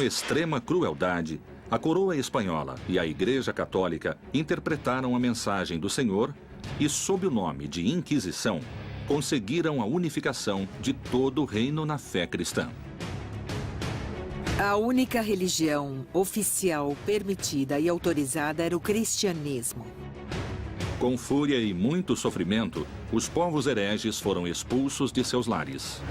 extrema crueldade, a coroa espanhola e a Igreja Católica interpretaram a mensagem do Senhor e, sob o nome de Inquisição, conseguiram a unificação de todo o reino na fé cristã. A única religião oficial permitida e autorizada era o cristianismo. Com fúria e muito sofrimento, os povos hereges foram expulsos de seus lares.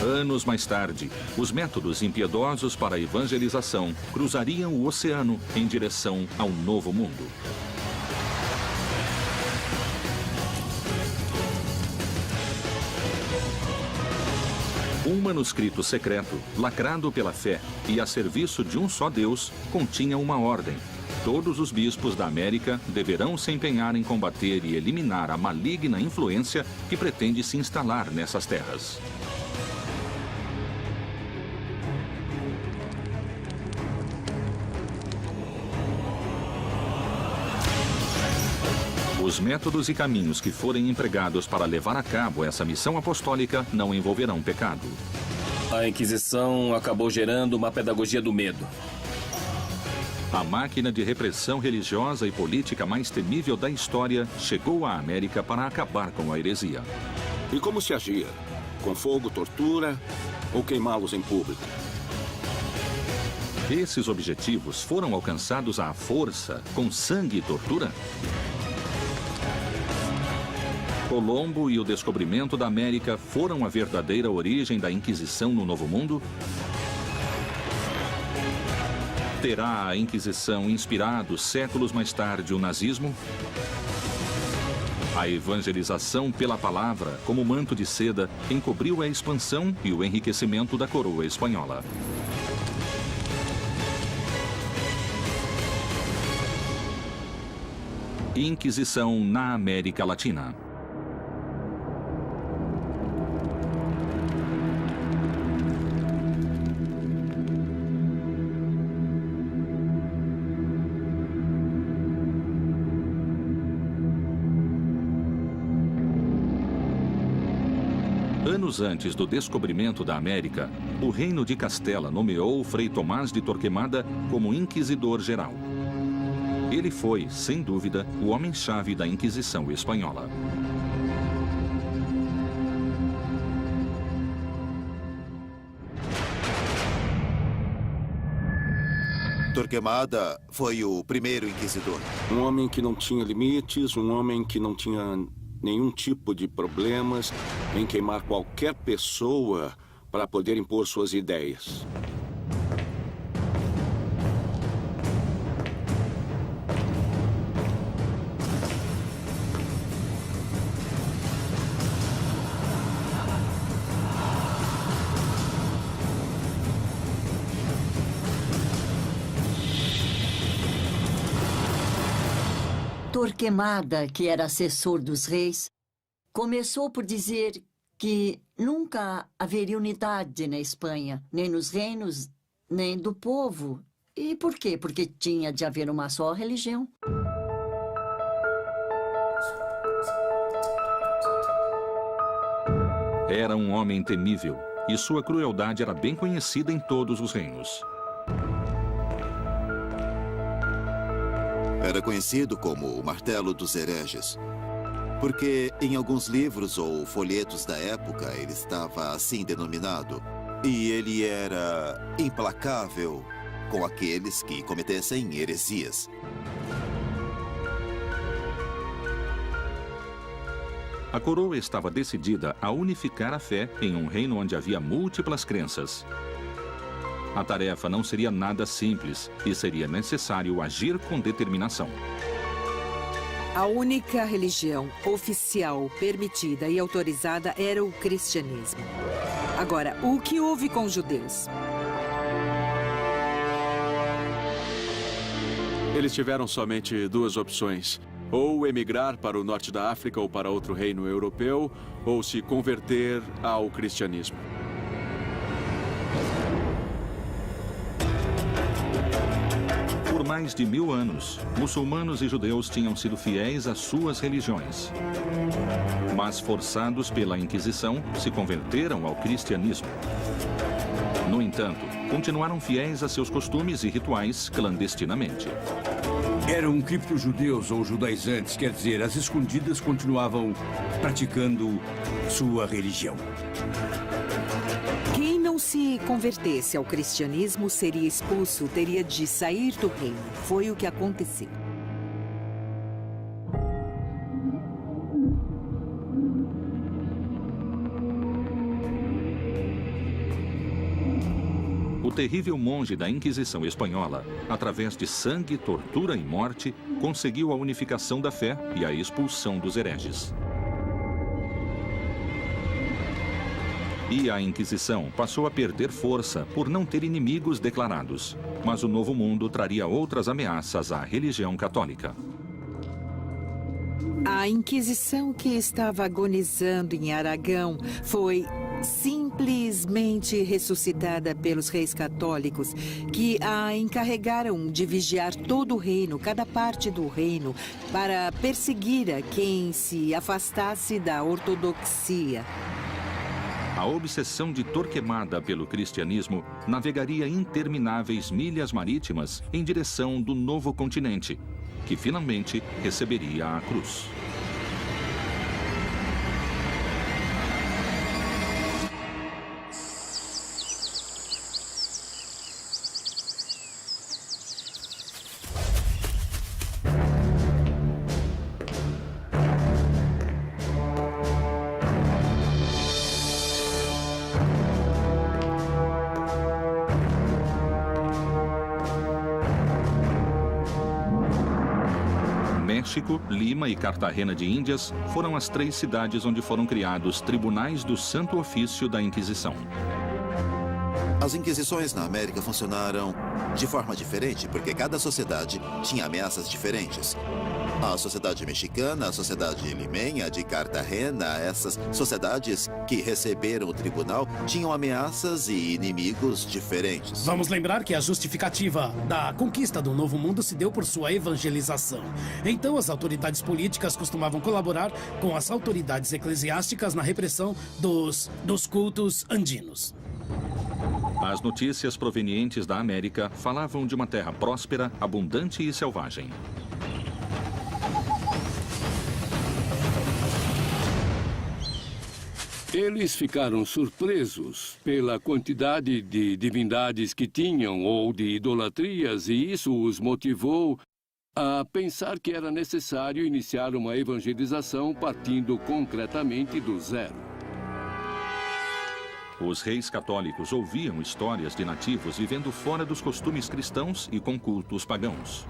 Anos mais tarde, os métodos impiedosos para a evangelização cruzariam o oceano em direção ao Novo Mundo. Um manuscrito secreto, lacrado pela fé e a serviço de um só Deus, continha uma ordem. Todos os bispos da América deverão se empenhar em combater e eliminar a maligna influência que pretende se instalar nessas terras. Os métodos e caminhos que forem empregados para levar a cabo essa missão apostólica não envolverão pecado. A Inquisição acabou gerando uma pedagogia do medo. A máquina de repressão religiosa e política mais temível da história chegou à América para acabar com a heresia. E como se agia? Com fogo, tortura ou queimá-los em público? Esses objetivos foram alcançados à força, com sangue e tortura? Colombo e o descobrimento da América foram a verdadeira origem da Inquisição no Novo Mundo? Terá a Inquisição inspirado séculos mais tarde o nazismo? A evangelização pela palavra, como manto de seda, encobriu a expansão e o enriquecimento da coroa espanhola. Inquisição na América Latina. Anos antes do descobrimento da América, o Reino de Castela nomeou Frei Tomás de Torquemada como Inquisidor Geral. Ele foi, sem dúvida, o homem-chave da Inquisição espanhola. Torquemada foi o primeiro inquisidor. Um homem que não tinha limites, um homem que não tinha nenhum tipo de problemas em queimar qualquer pessoa para poder impor suas ideias. Torquemada, que era assessor dos reis, começou por dizer que nunca haveria unidade na Espanha, nem nos reinos, nem do povo. E por quê? Porque tinha de haver uma só religião. Era um homem temível e sua crueldade era bem conhecida em todos os reinos. Era conhecido como o Martelo dos Hereges, porque em alguns livros ou folhetos da época ele estava assim denominado. E ele era implacável com aqueles que cometessem heresias. A coroa estava decidida a unificar a fé em um reino onde havia múltiplas crenças. A tarefa não seria nada simples e seria necessário agir com determinação. A única religião oficial permitida e autorizada era o cristianismo. Agora, o que houve com os judeus? Eles tiveram somente duas opções. Ou emigrar para o norte da África ou para outro reino europeu, ou se converter ao cristianismo. Por Por mais de 1000 anos, muçulmanos e judeus tinham sido fiéis às suas religiões. Mas, forçados pela Inquisição, se converteram ao cristianismo. No entanto, continuaram fiéis a seus costumes e rituais clandestinamente. Eram cripto-judeus ou judaizantes, quer dizer, as escondidas continuavam praticando sua religião. Quem não se convertesse ao cristianismo seria expulso, teria de sair do reino. Foi o que aconteceu. O terrível monge da Inquisição Espanhola, através de sangue, tortura e morte, conseguiu a unificação da fé e a expulsão dos hereges. E a Inquisição passou a perder força por não ter inimigos declarados. Mas o Novo Mundo traria outras ameaças à religião católica. A Inquisição, que estava agonizando em Aragão, foi simplesmente ressuscitada pelos reis católicos, que a encarregaram de vigiar todo o reino, cada parte do reino, para perseguir a quem se afastasse da ortodoxia. A obsessão de Torquemada pelo cristianismo navegaria intermináveis milhas marítimas em direção do novo continente, que finalmente receberia a cruz. México, Lima e Cartagena de Índias foram as 3 cidades onde foram criados tribunais do Santo Ofício da Inquisição. As inquisições na América funcionaram de forma diferente, porque cada sociedade tinha ameaças diferentes. A sociedade mexicana, a sociedade limenha de Cartagena, essas sociedades que receberam o tribunal tinham ameaças e inimigos diferentes. Vamos lembrar que a justificativa da conquista do Novo Mundo se deu por sua evangelização. Então, as autoridades políticas costumavam colaborar com as autoridades eclesiásticas na repressão dos cultos andinos. As notícias provenientes da América falavam de uma terra próspera, abundante e selvagem. Eles ficaram surpresos pela quantidade de divindades que tinham ou de idolatrias, e isso os motivou a pensar que era necessário iniciar uma evangelização partindo concretamente do zero. Os reis católicos ouviam histórias de nativos vivendo fora dos costumes cristãos e com cultos pagãos.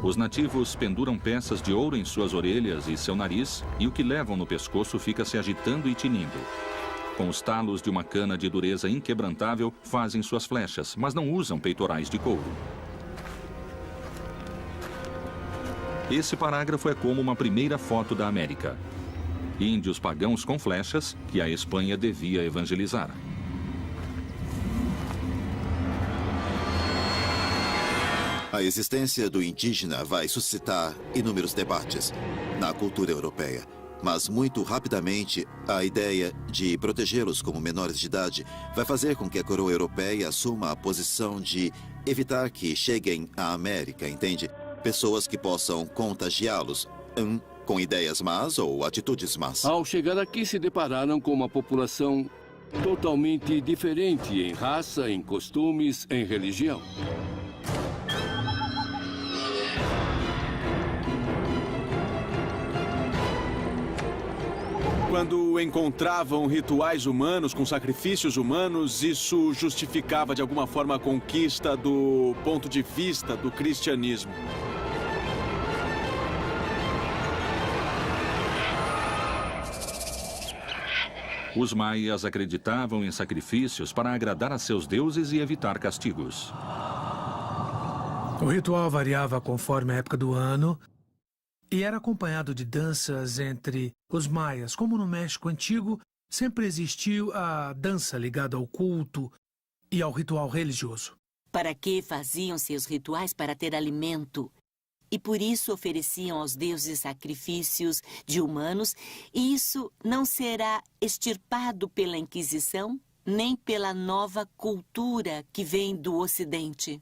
Os nativos penduram peças de ouro em suas orelhas e seu nariz, e o que levam no pescoço fica se agitando e tinindo. Com os talos de uma cana de dureza inquebrantável, fazem suas flechas, mas não usam peitorais de couro. Esse parágrafo é como uma primeira foto da América. Índios pagãos com flechas que a Espanha devia evangelizar. A existência do indígena vai suscitar inúmeros debates na cultura europeia. Mas muito rapidamente, a ideia de protegê-los como menores de idade vai fazer com que a coroa europeia assuma a posição de evitar que cheguem à América, entende? Pessoas que possam contagiá-los, com ideias más ou atitudes más. Ao chegar aqui, se depararam com uma população totalmente diferente em raça, em costumes, em religião. Quando encontravam rituais humanos com sacrifícios humanos, isso justificava de alguma forma a conquista do ponto de vista do cristianismo. Os maias acreditavam em sacrifícios para agradar a seus deuses e evitar castigos. O ritual variava conforme a época do ano e era acompanhado de danças entre os maias. Como no México Antigo, sempre existiu a dança ligada ao culto e ao ritual religioso. para que faziam seus rituais para ter alimento. E por isso ofereciam aos deuses sacrifícios de humanos, e isso não será extirpado pela Inquisição, nem pela nova cultura que vem do Ocidente.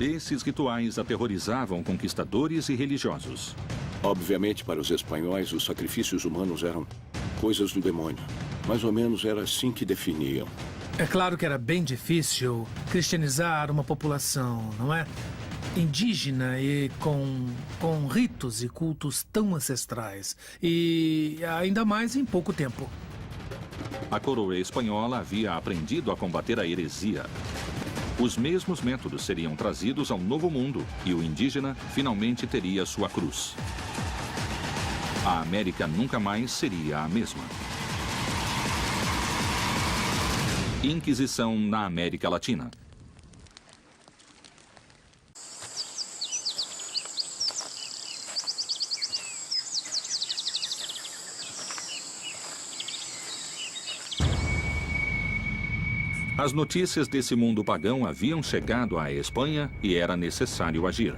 Esses rituais aterrorizavam conquistadores e religiosos. Obviamente, para os espanhóis, os sacrifícios humanos eram coisas do demônio. Mais ou menos era assim que definiam. É claro que era bem difícil cristianizar uma população, não é? Indígena e com ritos e cultos tão ancestrais. E ainda mais em pouco tempo. A coroa espanhola havia aprendido a combater a heresia. Os mesmos métodos seriam trazidos ao Novo Mundo e o indígena finalmente teria sua cruz. A América nunca mais seria a mesma. Inquisição na América Latina. As notícias desse mundo pagão haviam chegado à Espanha e era necessário agir.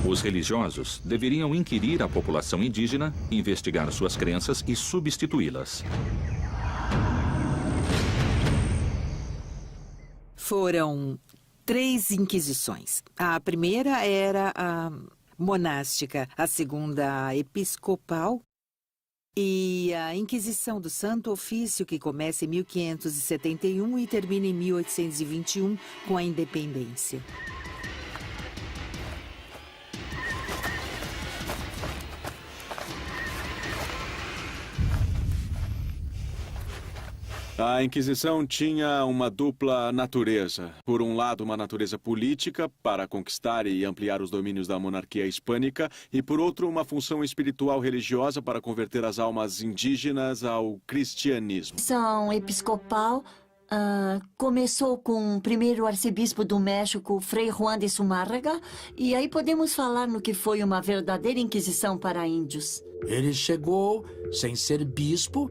Os religiosos deveriam inquirir a população indígena, investigar suas crenças e substituí-las. Foram 3 inquisições. A primeira era a monástica, a segunda a episcopal e a Inquisição do Santo Ofício, que começa em 1571 e termina em 1821 com a independência. A Inquisição tinha uma dupla natureza. Por um lado, uma natureza política, para conquistar e ampliar os domínios da monarquia hispânica, e por outro, uma função espiritual religiosa para converter as almas indígenas ao cristianismo. A Inquisição episcopal começou com o primeiro arcebispo do México, Frei Juan de Zumárraga, e aí podemos falar no que foi uma verdadeira inquisição para índios. Ele chegou sem ser bispo.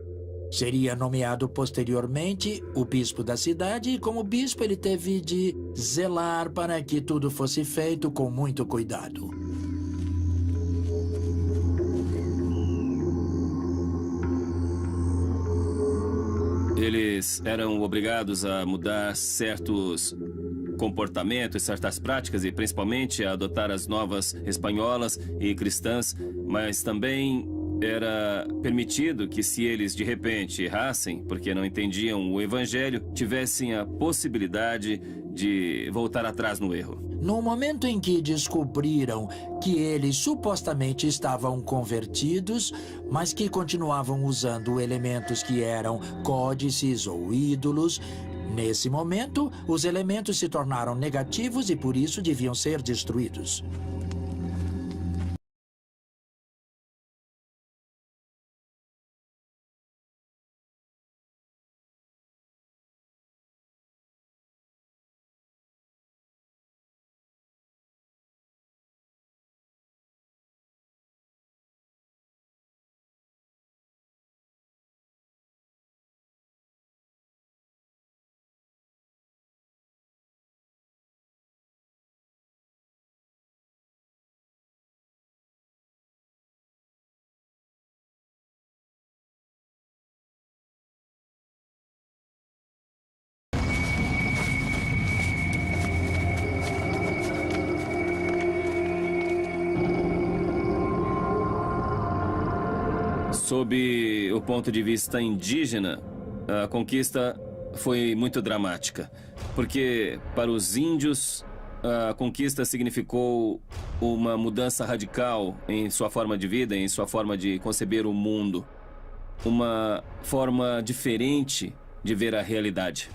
Seria nomeado posteriormente o bispo da cidade e, como bispo, ele teve de zelar para que tudo fosse feito com muito cuidado. Eles eram obrigados a mudar certos comportamentos, certas práticas e principalmente a adotar as novas espanholas e cristãs, mas também era permitido que, se eles de repente errassem, porque não entendiam o evangelho, tivessem a possibilidade de voltar atrás no erro. No momento em que descobriram que eles supostamente estavam convertidos, mas que continuavam usando elementos que eram códices ou ídolos, nesse momento, os elementos se tornaram negativos e por isso deviam ser destruídos. Sob o ponto de vista indígena, a conquista foi muito dramática, porque para os índios a conquista significou uma mudança radical em sua forma de vida, em sua forma de conceber o mundo, uma forma diferente de ver a realidade.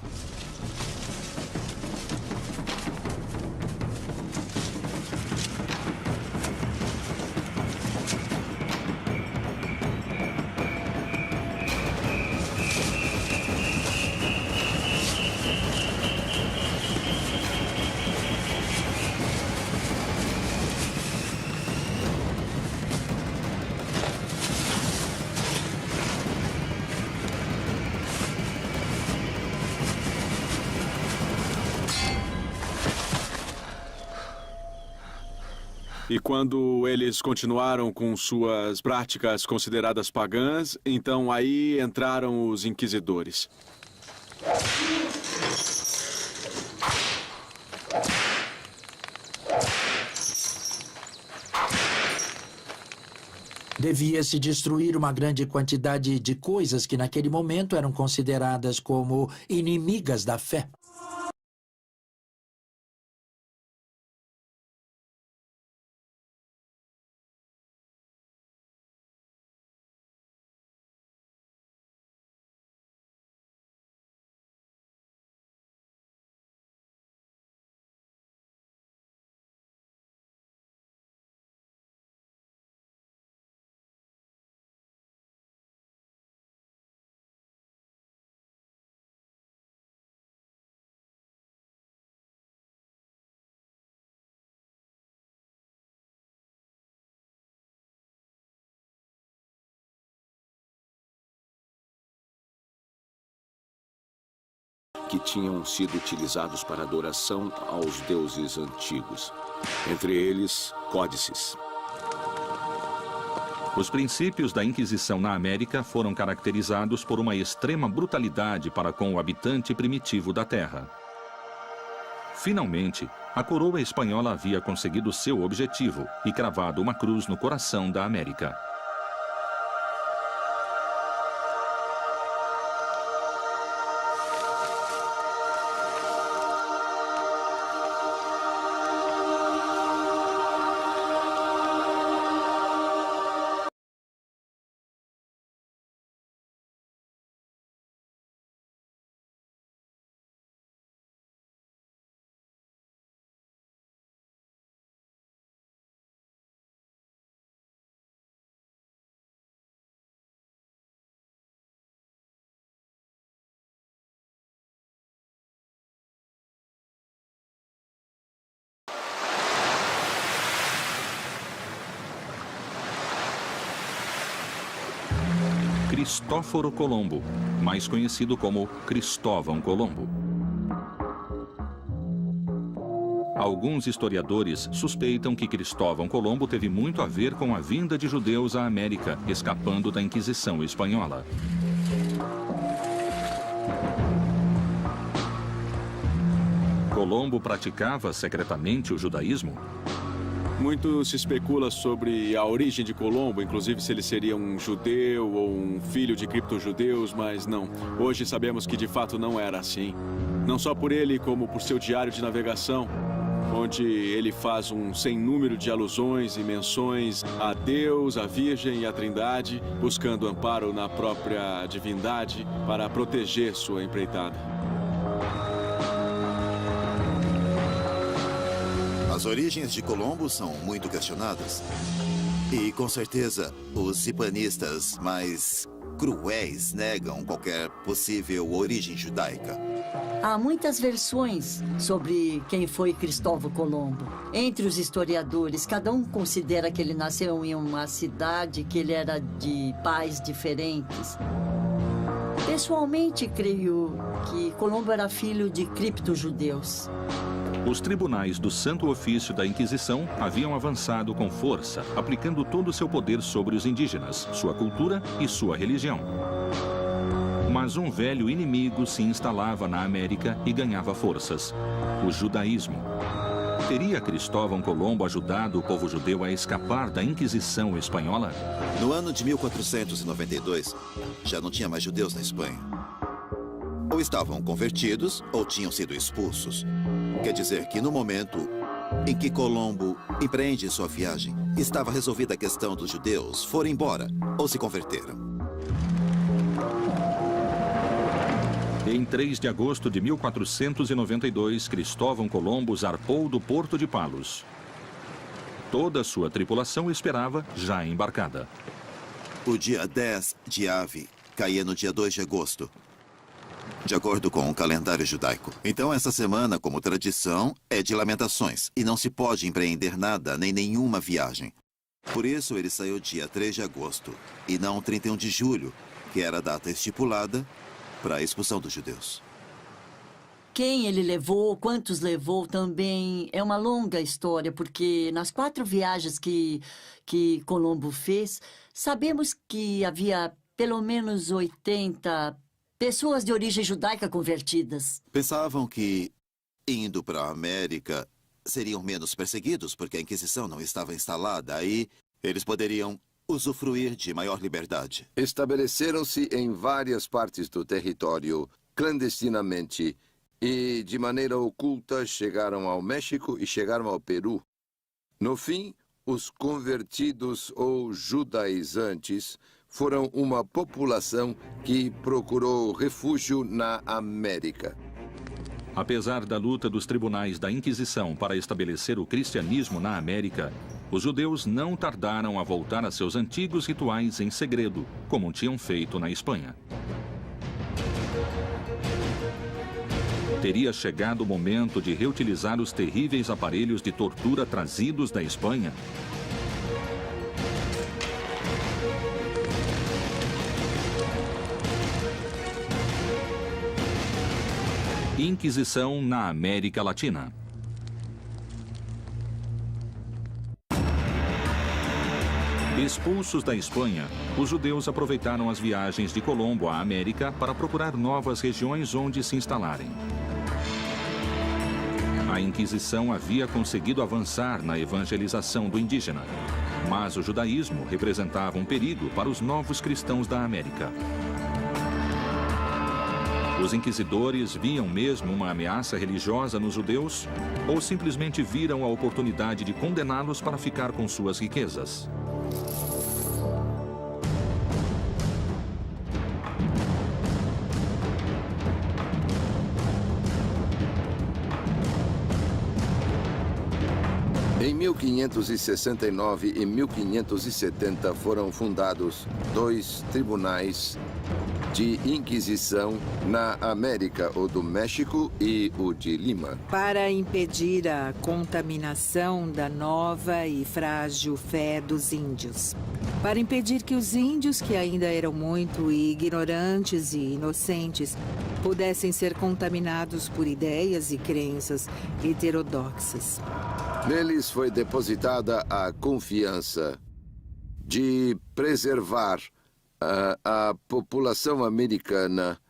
E quando eles continuaram com suas práticas consideradas pagãs, então aí entraram os inquisidores. Devia-se destruir uma grande quantidade de coisas que naquele momento eram consideradas como inimigas da fé. Que tinham sido utilizados para adoração aos deuses antigos, entre eles códices. Os princípios da Inquisição na América foram caracterizados por uma extrema brutalidade para com o habitante primitivo da terra. Finalmente, a coroa espanhola havia conseguido seu objetivo e cravado uma cruz no coração da América. Cristóforo Colombo, mais conhecido como Cristóvão Colombo. Alguns historiadores suspeitam que Cristóvão Colombo teve muito a ver com a vinda de judeus à América, escapando da Inquisição espanhola. Colombo praticava secretamente o judaísmo? Muito se especula sobre a origem de Colombo, inclusive se ele seria um judeu ou um filho de criptojudeus, mas não. Hoje sabemos que de fato não era assim. Não só por ele, como por seu diário de navegação, onde ele faz um sem número de alusões e menções a Deus, a Virgem e a Trindade, buscando amparo na própria divindade para proteger sua empreitada. As origens de Colombo são muito questionadas. E, com certeza, os hispanistas mais cruéis negam qualquer possível origem judaica. Há muitas versões sobre quem foi Cristóvão Colombo. Entre os historiadores, cada um considera que ele nasceu em uma cidade, que ele era de pais diferentes. Pessoalmente, creio que Colombo era filho de criptojudeus. Os tribunais do Santo Ofício da Inquisição haviam avançado com força, aplicando todo o seu poder sobre os indígenas, sua cultura e sua religião. Mas um velho inimigo se instalava na América e ganhava forças: o judaísmo. Teria Cristóvão Colombo ajudado o povo judeu a escapar da Inquisição espanhola? No ano de 1492, já não tinha mais judeus na Espanha. Ou estavam convertidos ou tinham sido expulsos. Quer dizer que no momento em que Colombo empreende sua viagem, estava resolvida a questão dos judeus, foram embora ou se converteram. Em 3 de agosto de 1492, Cristóvão Colombo zarpou do Porto de Palos. Toda a sua tripulação esperava, já embarcada. O dia 10 de Ave caía no dia 2 de agosto, de acordo com o calendário judaico. Então, essa semana, como tradição, é de lamentações e não se pode empreender nada, nem nenhuma viagem. Por isso, ele saiu dia 3 de agosto e não 31 de julho, que era a data estipulada para a expulsão dos judeus. Quem ele levou, quantos levou também é uma longa história, porque nas 4 viagens que Colombo fez, sabemos que havia pelo menos 80 pessoas de origem judaica convertidas. Pensavam que, indo para a América, seriam menos perseguidos, porque a Inquisição não estava instalada aí. Eles poderiam usufruir de maior liberdade. Estabeleceram-se em várias partes do território, clandestinamente, e de maneira oculta chegaram ao México e chegaram ao Peru. No fim, os convertidos ou judaizantes foram uma população que procurou refúgio na América. Apesar da luta dos tribunais da Inquisição para estabelecer o cristianismo na América, os judeus não tardaram a voltar a seus antigos rituais em segredo, como tinham feito na Espanha. Teria chegado o momento de reutilizar os terríveis aparelhos de tortura trazidos da Espanha? Inquisição na América Latina. Expulsos da Espanha, os judeus aproveitaram as viagens de Colombo à América para procurar novas regiões onde se instalarem. A Inquisição havia conseguido avançar na evangelização do indígena, mas o judaísmo representava um perigo para os novos cristãos da América. Os inquisidores viam mesmo uma ameaça religiosa nos judeus ou simplesmente viram a oportunidade de condená-los para ficar com suas riquezas? Em 1569 e 1570 foram fundados 2 tribunais de Inquisição na América, o do México e o de Lima. Para impedir a contaminação da nova e frágil fé dos índios. Para impedir que os índios, que ainda eram muito ignorantes e inocentes, pudessem ser contaminados por ideias e crenças heterodoxas. Neles foi depositada a confiança de preservar a população americana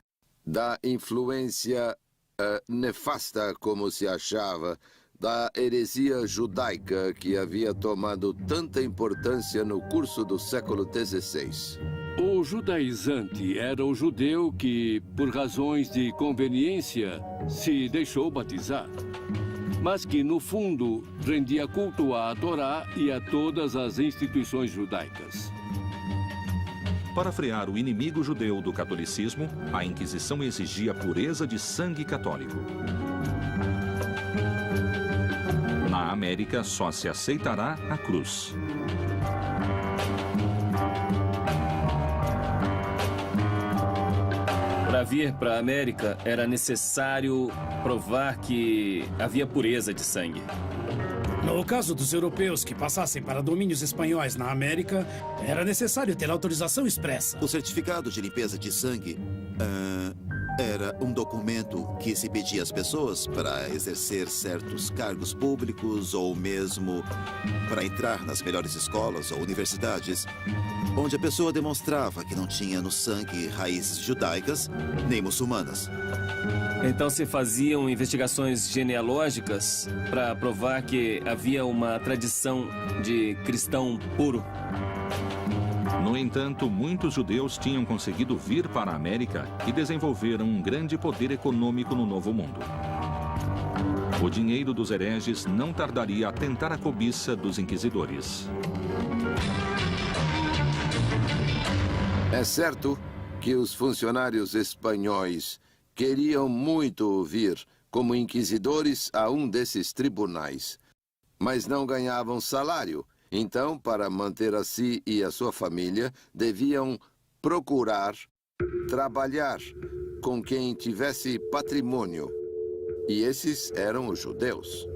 da influência nefasta, como se achava, da heresia judaica que havia tomado tanta importância no curso do século XVI. O judaizante era o judeu que, por razões de conveniência, se deixou batizar, mas que, no fundo, rendia culto à Torá e a todas as instituições judaicas. Para frear o inimigo judeu do catolicismo, a Inquisição exigia pureza de sangue católico. Na América, só se aceitará a cruz. Para vir para a América, era necessário provar que havia pureza de sangue. No caso dos europeus que passassem para domínios espanhóis na América, era necessário ter autorização expressa. O certificado de limpeza de sangue era um documento que se pedia às pessoas para exercer certos cargos públicos ou mesmo para entrar nas melhores escolas ou universidades, onde a pessoa demonstrava que não tinha no sangue raízes judaicas nem muçulmanas. Então se faziam investigações genealógicas para provar que havia uma tradição de cristão puro. No entanto, muitos judeus tinham conseguido vir para a América e desenvolveram um grande poder econômico no Novo Mundo. O dinheiro dos hereges não tardaria a tentar a cobiça dos inquisidores. É certo que os funcionários espanhóis queriam muito vir como inquisidores a um desses tribunais, mas não ganhavam salário. Então, para manter a si e a sua família, deviam procurar trabalhar com quem tivesse patrimônio. E esses eram os judeus.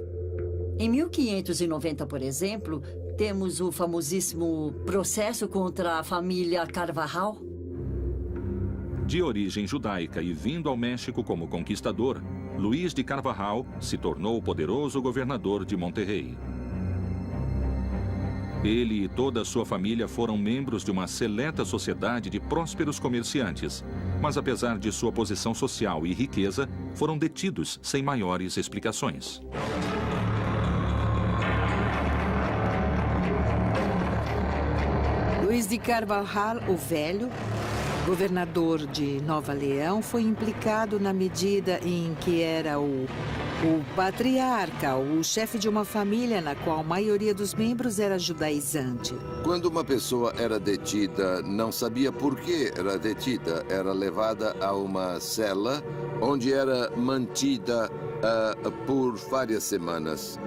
Em 1590, por exemplo, temos o famosíssimo processo contra a família Carvajal. De origem judaica e vindo ao México como conquistador, Luís de Carvajal se tornou o poderoso governador de Monterrey. Ele e toda a sua família foram membros de uma seleta sociedade de prósperos comerciantes, mas apesar de sua posição social e riqueza, foram detidos sem maiores explicações. Luís de Carvajal, o Velho, governador de Nova Leão, foi implicado na medida em que era o patriarca, o chefe de uma família na qual a maioria dos membros era judaizante. Quando uma pessoa era detida, não sabia por que era detida. Era levada a uma cela onde era mantida por várias semanas.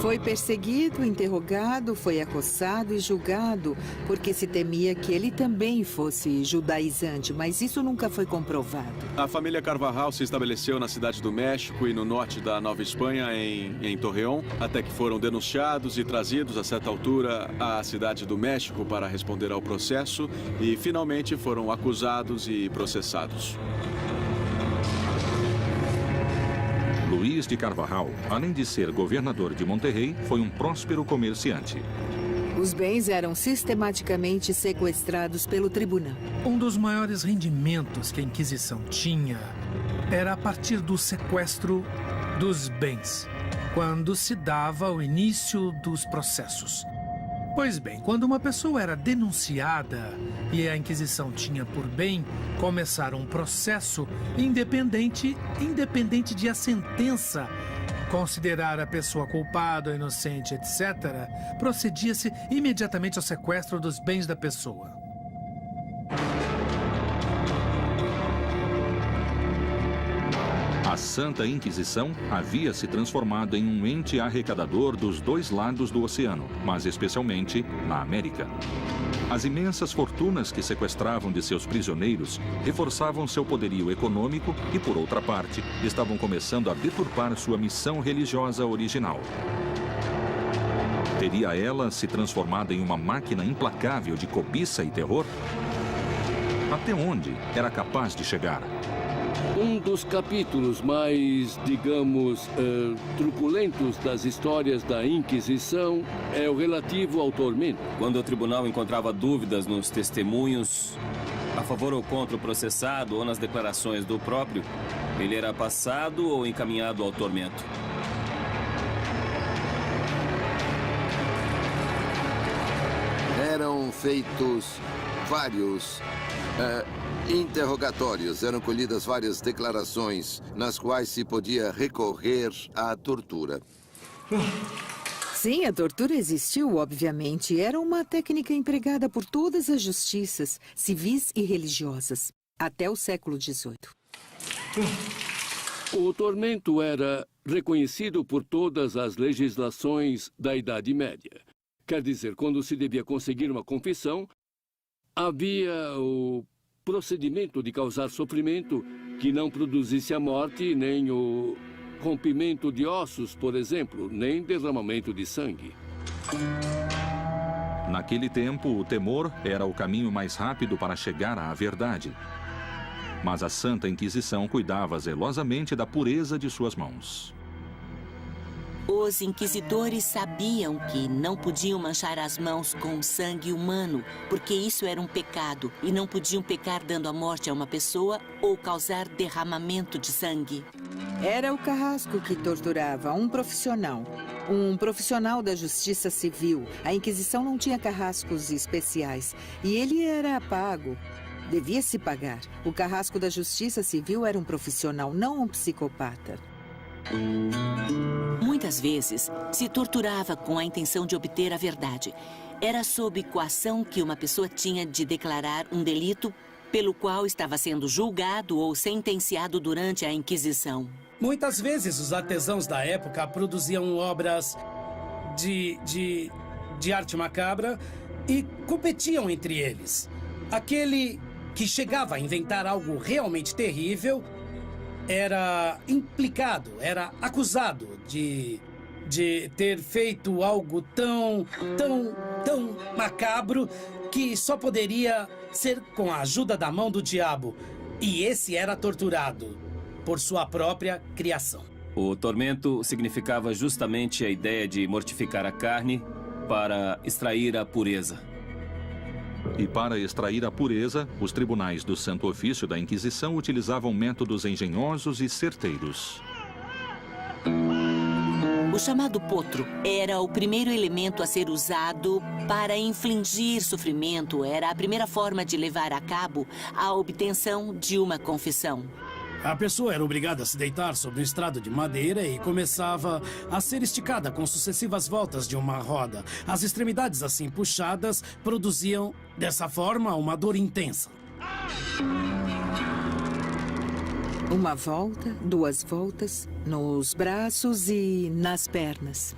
Foi perseguido, interrogado, foi acossado e julgado, porque se temia que ele também fosse judaizante, mas isso nunca foi comprovado. A família Carvajal se estabeleceu na cidade do México e no norte da Nova Espanha, em Torreón, até que foram denunciados e trazidos, a certa altura, à cidade do México para responder ao processo e, finalmente, foram acusados e processados. Luís de Carvajal, além de ser governador de Monterrey, foi um próspero comerciante. Os bens eram sistematicamente sequestrados pelo tribunal. Um dos maiores rendimentos que a Inquisição tinha era a partir do sequestro dos bens, quando se dava o início dos processos. Pois bem, quando uma pessoa era denunciada e a Inquisição tinha por bem começar um processo independente de a sentença considerar a pessoa culpada ou inocente, etc., procedia-se imediatamente ao sequestro dos bens da pessoa. A Santa Inquisição havia se transformado em um ente arrecadador dos dois lados do oceano, mas especialmente na América. As imensas fortunas que sequestravam de seus prisioneiros reforçavam seu poderio econômico e, por outra parte, estavam começando a deturpar sua missão religiosa original. Teria ela se transformado em uma máquina implacável de cobiça e terror? Até onde era capaz de chegar? Um dos capítulos mais, digamos, truculentos das histórias da Inquisição é o relativo ao tormento. Quando o tribunal encontrava dúvidas nos testemunhos a favor ou contra o processado ou nas declarações do próprio, ele era passado ou encaminhado ao tormento. Eram feitos vários interrogatórios, eram colhidas várias declarações nas quais se podia recorrer à tortura. Sim, a tortura existiu, obviamente. Era uma técnica empregada por todas as justiças, civis e religiosas, até o século XVIII. O tormento era reconhecido por todas as legislações da Idade Média. Quer dizer, quando se devia conseguir uma confissão, havia o procedimento de causar sofrimento que não produzisse a morte, nem o rompimento de ossos, por exemplo, nem derramamento de sangue. Naquele tempo, o temor era o caminho mais rápido para chegar à verdade. Mas a Santa Inquisição cuidava zelosamente da pureza de suas mãos. Os inquisidores sabiam que não podiam manchar as mãos com sangue humano, porque isso era um pecado, e não podiam pecar dando a morte a uma pessoa ou causar derramamento de sangue. Era o carrasco que torturava, um profissional da justiça civil. A Inquisição não tinha carrascos especiais, e ele era pago. Devia se pagar. O carrasco da justiça civil era um profissional, não um psicopata. Muitas vezes, se torturava com a intenção de obter a verdade. Era sob coação que uma pessoa tinha de declarar um delito pelo qual estava sendo julgado ou sentenciado durante a Inquisição. Muitas vezes, os artesãos da época produziam obras de arte macabra e competiam entre eles. Aquele que chegava a inventar algo realmente terrível era implicado, era acusado de ter feito algo tão macabro que só poderia ser com a ajuda da mão do diabo. E esse era torturado por sua própria criação. O tormento significava justamente a ideia de mortificar a carne para extrair a pureza. E para extrair a pureza, os tribunais do Santo Ofício da Inquisição utilizavam métodos engenhosos e certeiros. O chamado potro era o primeiro elemento a ser usado para infligir sofrimento. Era a primeira forma de levar a cabo a obtenção de uma confissão. A pessoa era obrigada a se deitar sobre um estrado de madeira e começava a ser esticada com sucessivas voltas de uma roda. As extremidades assim puxadas produziam, dessa forma, uma dor intensa. Uma volta, 2 voltas, nos braços e nas pernas.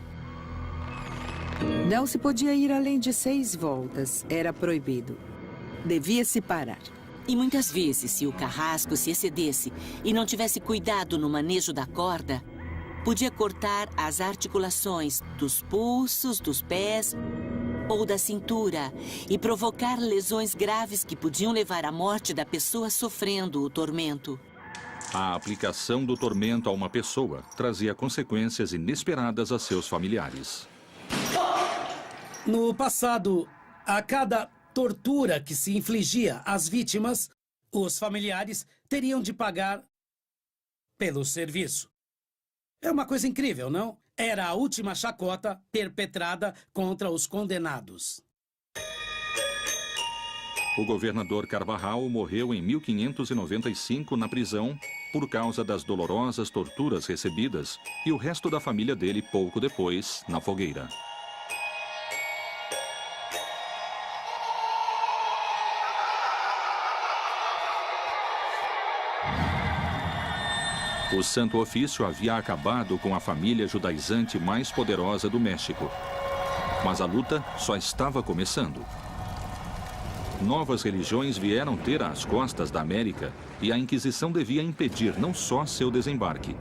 Não se podia ir além de 6 voltas. Era proibido. Devia-se parar. E muitas vezes, se o carrasco se excedesse e não tivesse cuidado no manejo da corda, podia cortar as articulações dos pulsos, dos pés ou da cintura e provocar lesões graves que podiam levar à morte da pessoa sofrendo o tormento. A aplicação do tormento a uma pessoa trazia consequências inesperadas a seus familiares. No passado, a cada tortura que se infligia às vítimas, os familiares teriam de pagar pelo serviço. É uma coisa incrível, não? Era a última chacota perpetrada contra os condenados. O governador Carvajal morreu em 1595 na prisão por causa das dolorosas torturas recebidas e o resto da família dele pouco depois na fogueira. O Santo Ofício havia acabado com a família judaizante mais poderosa do México. Mas a luta só estava começando. Novas religiões vieram ter às costas da América e a Inquisição devia impedir não só seu desembarque,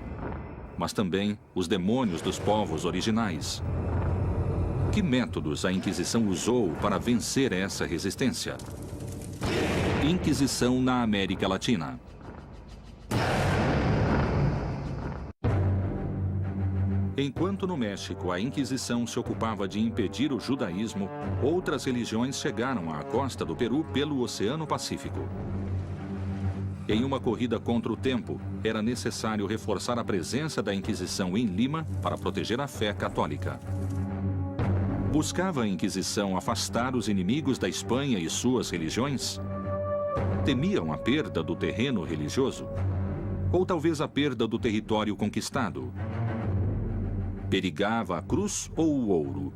mas também os demônios dos povos originais. Que métodos a Inquisição usou para vencer essa resistência? Inquisição na América Latina. Enquanto no México a Inquisição se ocupava de impedir o judaísmo, outras religiões chegaram à costa do Peru pelo Oceano Pacífico. Em uma corrida contra o tempo, era necessário reforçar a presença da Inquisição em Lima para proteger a fé católica. Buscava a Inquisição afastar os inimigos da Espanha e suas religiões? Temiam a perda do terreno religioso? Ou talvez a perda do território conquistado? Perigava a cruz ou o ouro?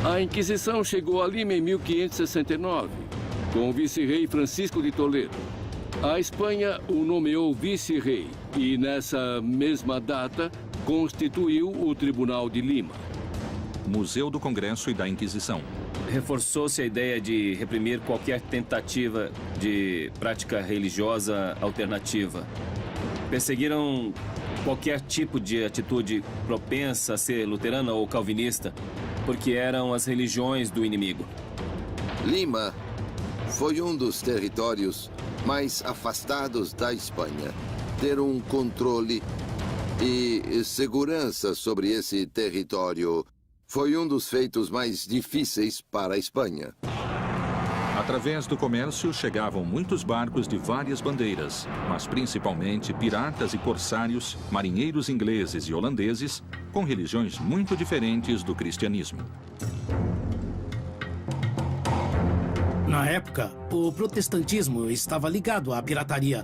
A Inquisição chegou a Lima em 1569, com o vice-rei Francisco de Toledo. A Espanha o nomeou vice-rei e, nessa mesma data, constituiu o Tribunal de Lima. Museu do Congresso e da Inquisição. Reforçou-se a ideia de reprimir qualquer tentativa de prática religiosa alternativa. Perseguiram qualquer tipo de atitude propensa a ser luterana ou calvinista, porque eram as religiões do inimigo. Lima foi um dos territórios mais afastados da Espanha. Ter um controle e segurança sobre esse território foi um dos feitos mais difíceis para a Espanha. Através do comércio chegavam muitos barcos de várias bandeiras, mas principalmente piratas e corsários, marinheiros ingleses e holandeses, com religiões muito diferentes do cristianismo. Na época, o protestantismo estava ligado à pirataria,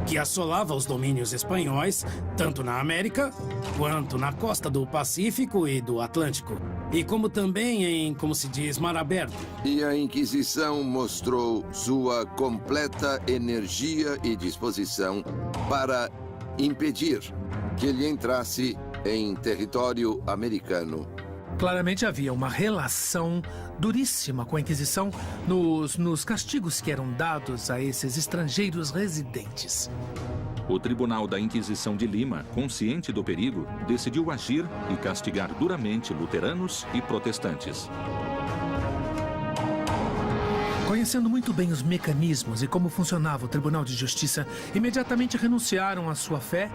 que assolava os domínios espanhóis, tanto na América, quanto na costa do Pacífico e do Atlântico, e como também em, como se diz, mar aberto. E a Inquisição mostrou sua completa energia e disposição para impedir que ele entrasse em território americano. Claramente havia uma relação duríssima com a Inquisição nos castigos que eram dados a esses estrangeiros residentes. O Tribunal da Inquisição de Lima, consciente do perigo, decidiu agir e castigar duramente luteranos e protestantes. Conhecendo muito bem os mecanismos e como funcionava o Tribunal de Justiça, imediatamente renunciaram à sua fé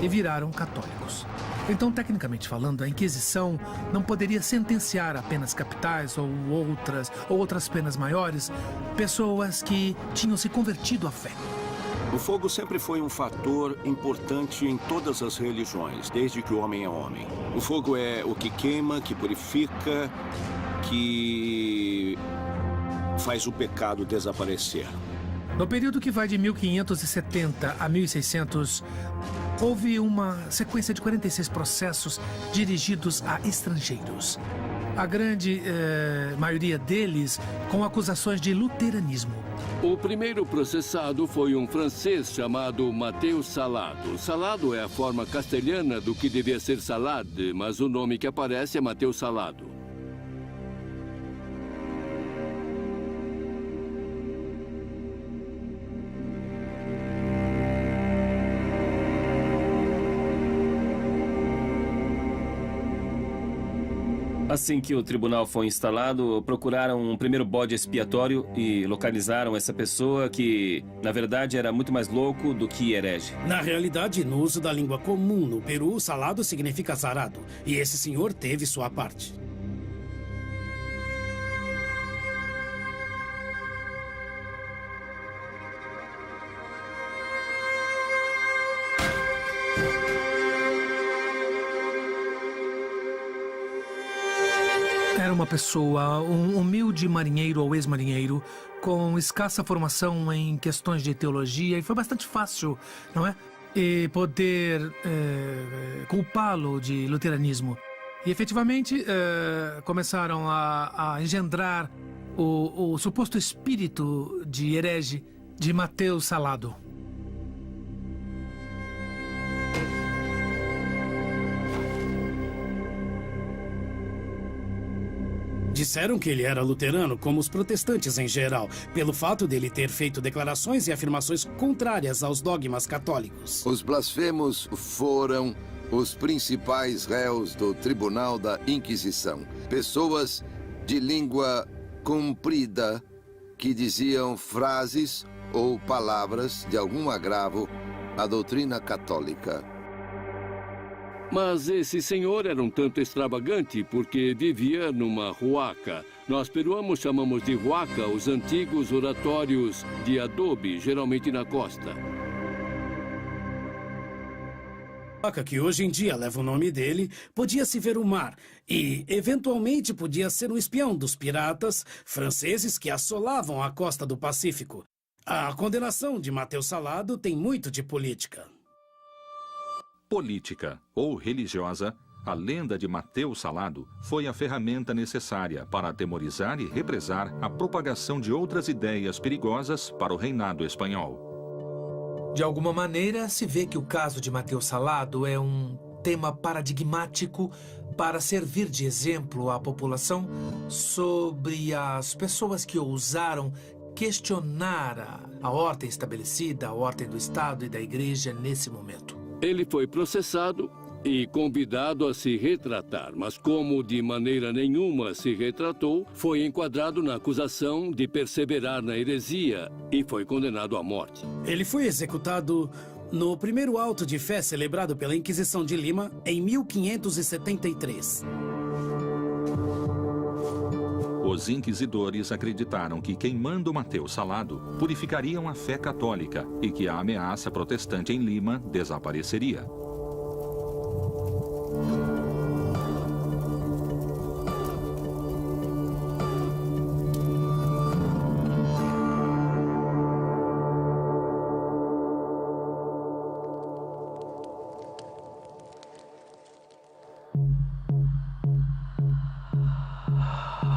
e viraram católicos. Então, tecnicamente falando, a Inquisição não poderia sentenciar apenas capitais ou outras penas maiores pessoas que tinham se convertido à fé. O fogo sempre foi um fator importante em todas as religiões, desde que o homem é homem. O fogo é o que queima, que purifica, que faz o pecado desaparecer. No período que vai de 1570 a 1600, houve uma sequência de 46 processos dirigidos a estrangeiros. A grande maioria deles com acusações de luteranismo. O primeiro processado foi um francês chamado Mateus Salado. Salado é a forma castelhana do que devia ser Salade, mas o nome que aparece é Mateus Salado. Assim que o tribunal foi instalado, procuraram um primeiro bode expiatório e localizaram essa pessoa que, na verdade, era muito mais louco do que herege. Na realidade, no uso da língua comum no Peru, salado significa azarado. E esse senhor teve sua parte. Era uma pessoa, um humilde marinheiro ou ex-marinheiro, com escassa formação em questões de teologia, e foi bastante fácil, não é? E poder culpá-lo de luteranismo. E efetivamente começaram a engendrar o suposto espírito de herege de Mateus Salado. Disseram que ele era luterano, como os protestantes em geral, pelo fato dele ter feito declarações e afirmações contrárias aos dogmas católicos. Os blasfemos foram os principais réus do Tribunal da Inquisição. Pessoas de língua comprida que diziam frases ou palavras de algum agravo à doutrina católica. Mas esse senhor era um tanto extravagante porque vivia numa huaca. Nós peruanos chamamos de huaca os antigos oratórios de adobe, geralmente na costa. A huaca, que hoje em dia leva o nome dele, podia-se ver o mar e, eventualmente, podia ser um espião dos piratas franceses que assolavam a costa do Pacífico. A condenação de Mateus Salado tem muito de política. Política ou religiosa, a lenda de Mateus Salado foi a ferramenta necessária para atemorizar e represar a propagação de outras ideias perigosas para o reinado espanhol. De alguma maneira, se vê que o caso de Mateus Salado é um tema paradigmático para servir de exemplo à população sobre as pessoas que ousaram questionar a ordem estabelecida, a ordem do Estado e da Igreja nesse momento. Ele foi processado e convidado a se retratar, mas como de maneira nenhuma se retratou, foi enquadrado na acusação de perseverar na heresia e foi condenado à morte. Ele foi executado no primeiro auto de fé celebrado pela Inquisição de Lima em 1573. Os inquisidores acreditaram que queimando Mateus Salado purificariam a fé católica e que a ameaça protestante em Lima desapareceria.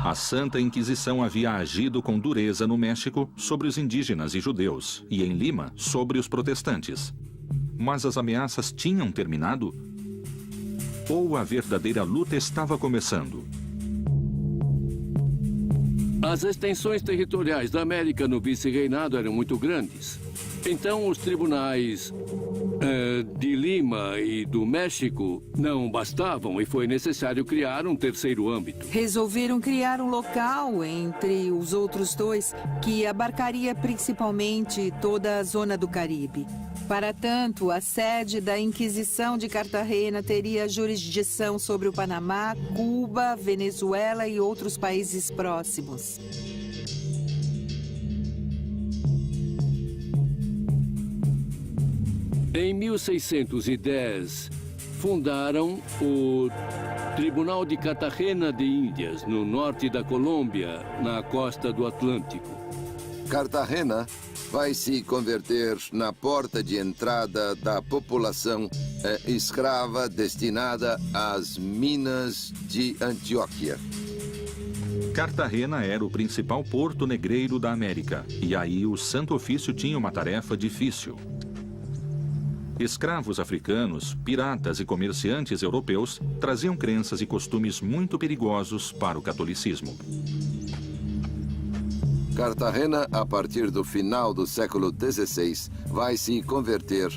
A Santa Inquisição havia agido com dureza no México sobre os indígenas e judeus, e em Lima sobre os protestantes. Mas as ameaças tinham terminado? Ou a verdadeira luta estava começando? As extensões territoriais da América no vice-reinado eram muito grandes. Então, os tribunais de Lima e do México não bastavam e foi necessário criar um terceiro âmbito. Resolveram criar um local entre os outros dois que abarcaria principalmente toda a zona do Caribe. Para tanto, a sede da Inquisição de Cartagena teria jurisdição sobre o Panamá, Cuba, Venezuela e outros países próximos. Em 1610, fundaram o Tribunal de Cartagena de Índias, no norte da Colômbia, na costa do Atlântico. Cartagena vai se converter na porta de entrada da população escrava destinada às minas de Antioquia. Cartagena era o principal porto negreiro da América, e aí o Santo Ofício tinha uma tarefa difícil. Escravos africanos, piratas e comerciantes europeus traziam crenças e costumes muito perigosos para o catolicismo. Cartagena, a partir do final do século XVI, vai se converter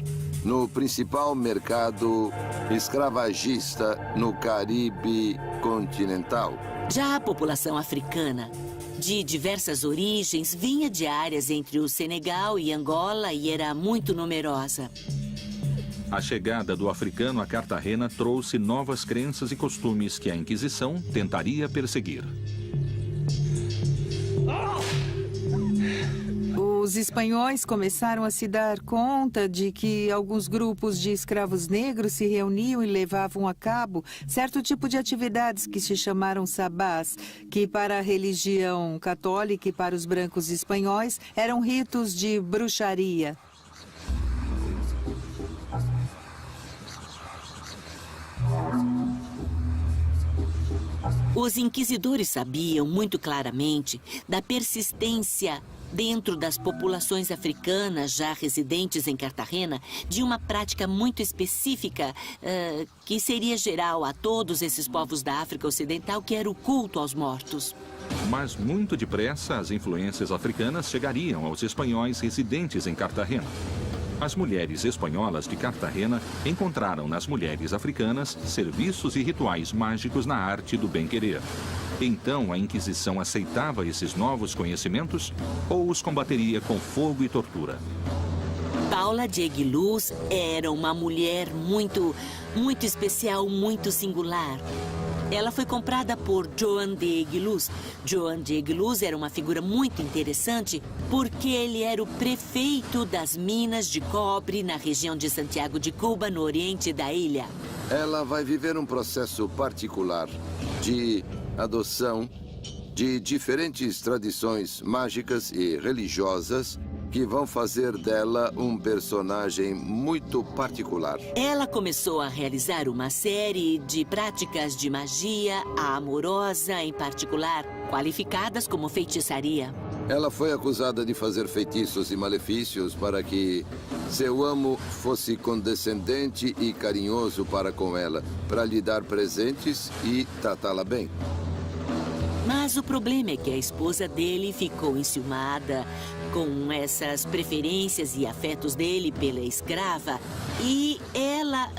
no principal mercado escravagista no Caribe continental. Já a população africana, de diversas origens, vinha de áreas entre o Senegal e Angola e era muito numerosa. A chegada do africano a Cartagena trouxe novas crenças e costumes que a Inquisição tentaria perseguir. Os espanhóis começaram a se dar conta de que alguns grupos de escravos negros se reuniam e levavam a cabo certo tipo de atividades que se chamaram sabás, que para a religião católica e para os brancos espanhóis eram ritos de bruxaria. Os inquisidores sabiam muito claramente da persistência dentro das populações africanas já residentes em Cartagena de uma prática muito específica que seria geral a todos esses povos da África Ocidental, que era o culto aos mortos. Mas muito depressa as influências africanas chegariam aos espanhóis residentes em Cartagena. As mulheres espanholas de Cartagena encontraram nas mulheres africanas serviços e rituais mágicos na arte do bem-querer. Então a Inquisição aceitava esses novos conhecimentos ou os combateria com fogo e tortura? Paula de Aguiluz era uma mulher muito especial, muito singular. Ela foi comprada por Joan de Aguiluz. Joan de Aguiluz era uma figura muito interessante porque ele era o prefeito das minas de cobre na região de Santiago de Cuba, no oriente da ilha. Ela vai viver um processo particular de adoção de diferentes tradições mágicas e religiosas que vão fazer dela um personagem muito particular. Ela começou a realizar uma série de práticas de magia amorosa, em particular, qualificadas como feitiçaria. Ela foi acusada de fazer feitiços e malefícios para que seu amo fosse condescendente e carinhoso para com ela, para lhe dar presentes e tratá-la bem. Mas o problema é que a esposa dele ficou enciumada com essas preferências e afetos dele pela escrava. E ela,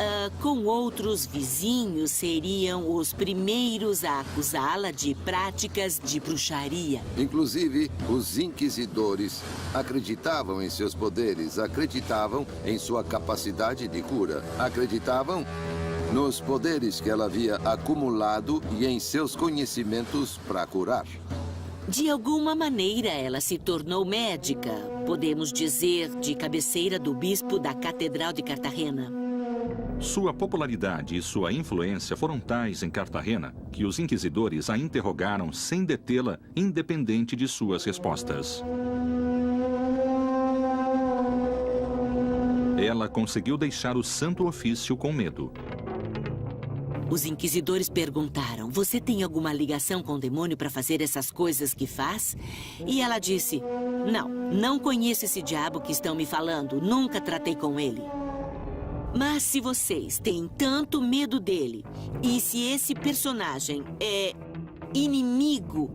com outros vizinhos, seriam os primeiros a acusá-la de práticas de bruxaria. Inclusive, os inquisidores acreditavam em seus poderes, acreditavam em sua capacidade de cura, acreditavam nos poderes que ela havia acumulado e em seus conhecimentos para curar. De alguma maneira, ela se tornou médica, podemos dizer, de cabeceira do bispo da Catedral de Cartagena. Sua popularidade e sua influência foram tais em Cartagena que os inquisidores a interrogaram sem detê-la, independente de suas respostas. Ela conseguiu deixar o Santo Ofício com medo. Os inquisidores perguntaram: você tem alguma ligação com o demônio para fazer essas coisas que faz? E ela disse: não conheço esse diabo que estão me falando, nunca tratei com ele. Mas se vocês têm tanto medo dele, e se esse personagem é inimigo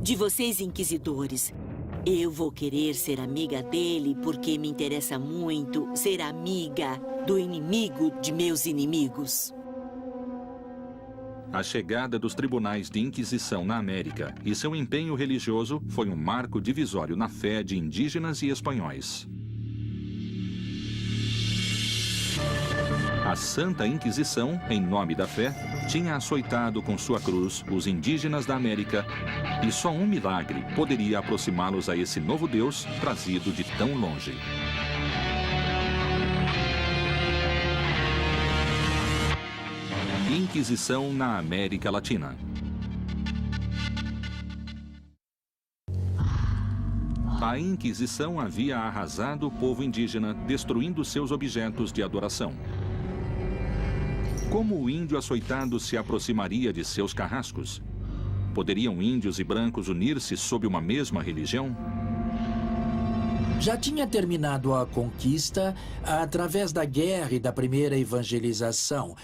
de vocês inquisidores, eu vou querer ser amiga dele porque me interessa muito ser amiga do inimigo de meus inimigos. A chegada dos tribunais de Inquisição na América e seu empenho religioso foi um marco divisório na fé de indígenas e espanhóis. A Santa Inquisição, em nome da fé, tinha açoitado com sua cruz os indígenas da América e só um milagre poderia aproximá-los a esse novo Deus trazido de tão longe. Inquisição na América Latina. A Inquisição havia arrasado o povo indígena, destruindo seus objetos de adoração. Como o índio açoitado se aproximaria de seus carrascos? Poderiam índios e brancos unir-se sob uma mesma religião? Já tinha terminado a conquista através da guerra e da primeira evangelização.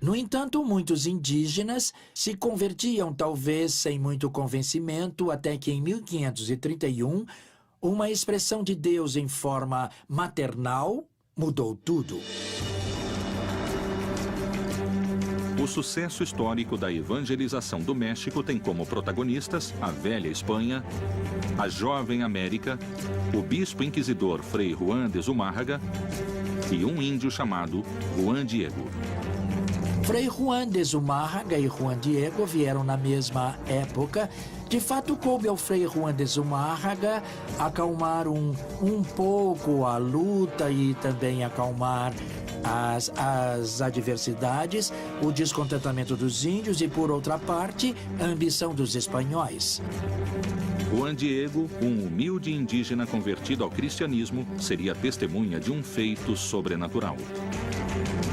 No entanto, muitos indígenas se convertiam, talvez sem muito convencimento, até que em 1531, uma expressão de Deus em forma maternal mudou tudo. O sucesso histórico da evangelização do México tem como protagonistas a velha Espanha, a jovem América, o bispo inquisidor Frei Juan de Zumárraga e um índio chamado Juan Diego. Frei Juan de Zumárraga e Juan Diego vieram na mesma época. De fato, coube ao Frei Juan de Zumárraga acalmar um pouco a luta e também acalmar as adversidades, o descontentamento dos índios e, por outra parte, a ambição dos espanhóis. Juan Diego, um humilde indígena convertido ao cristianismo, seria testemunha de um feito sobrenatural.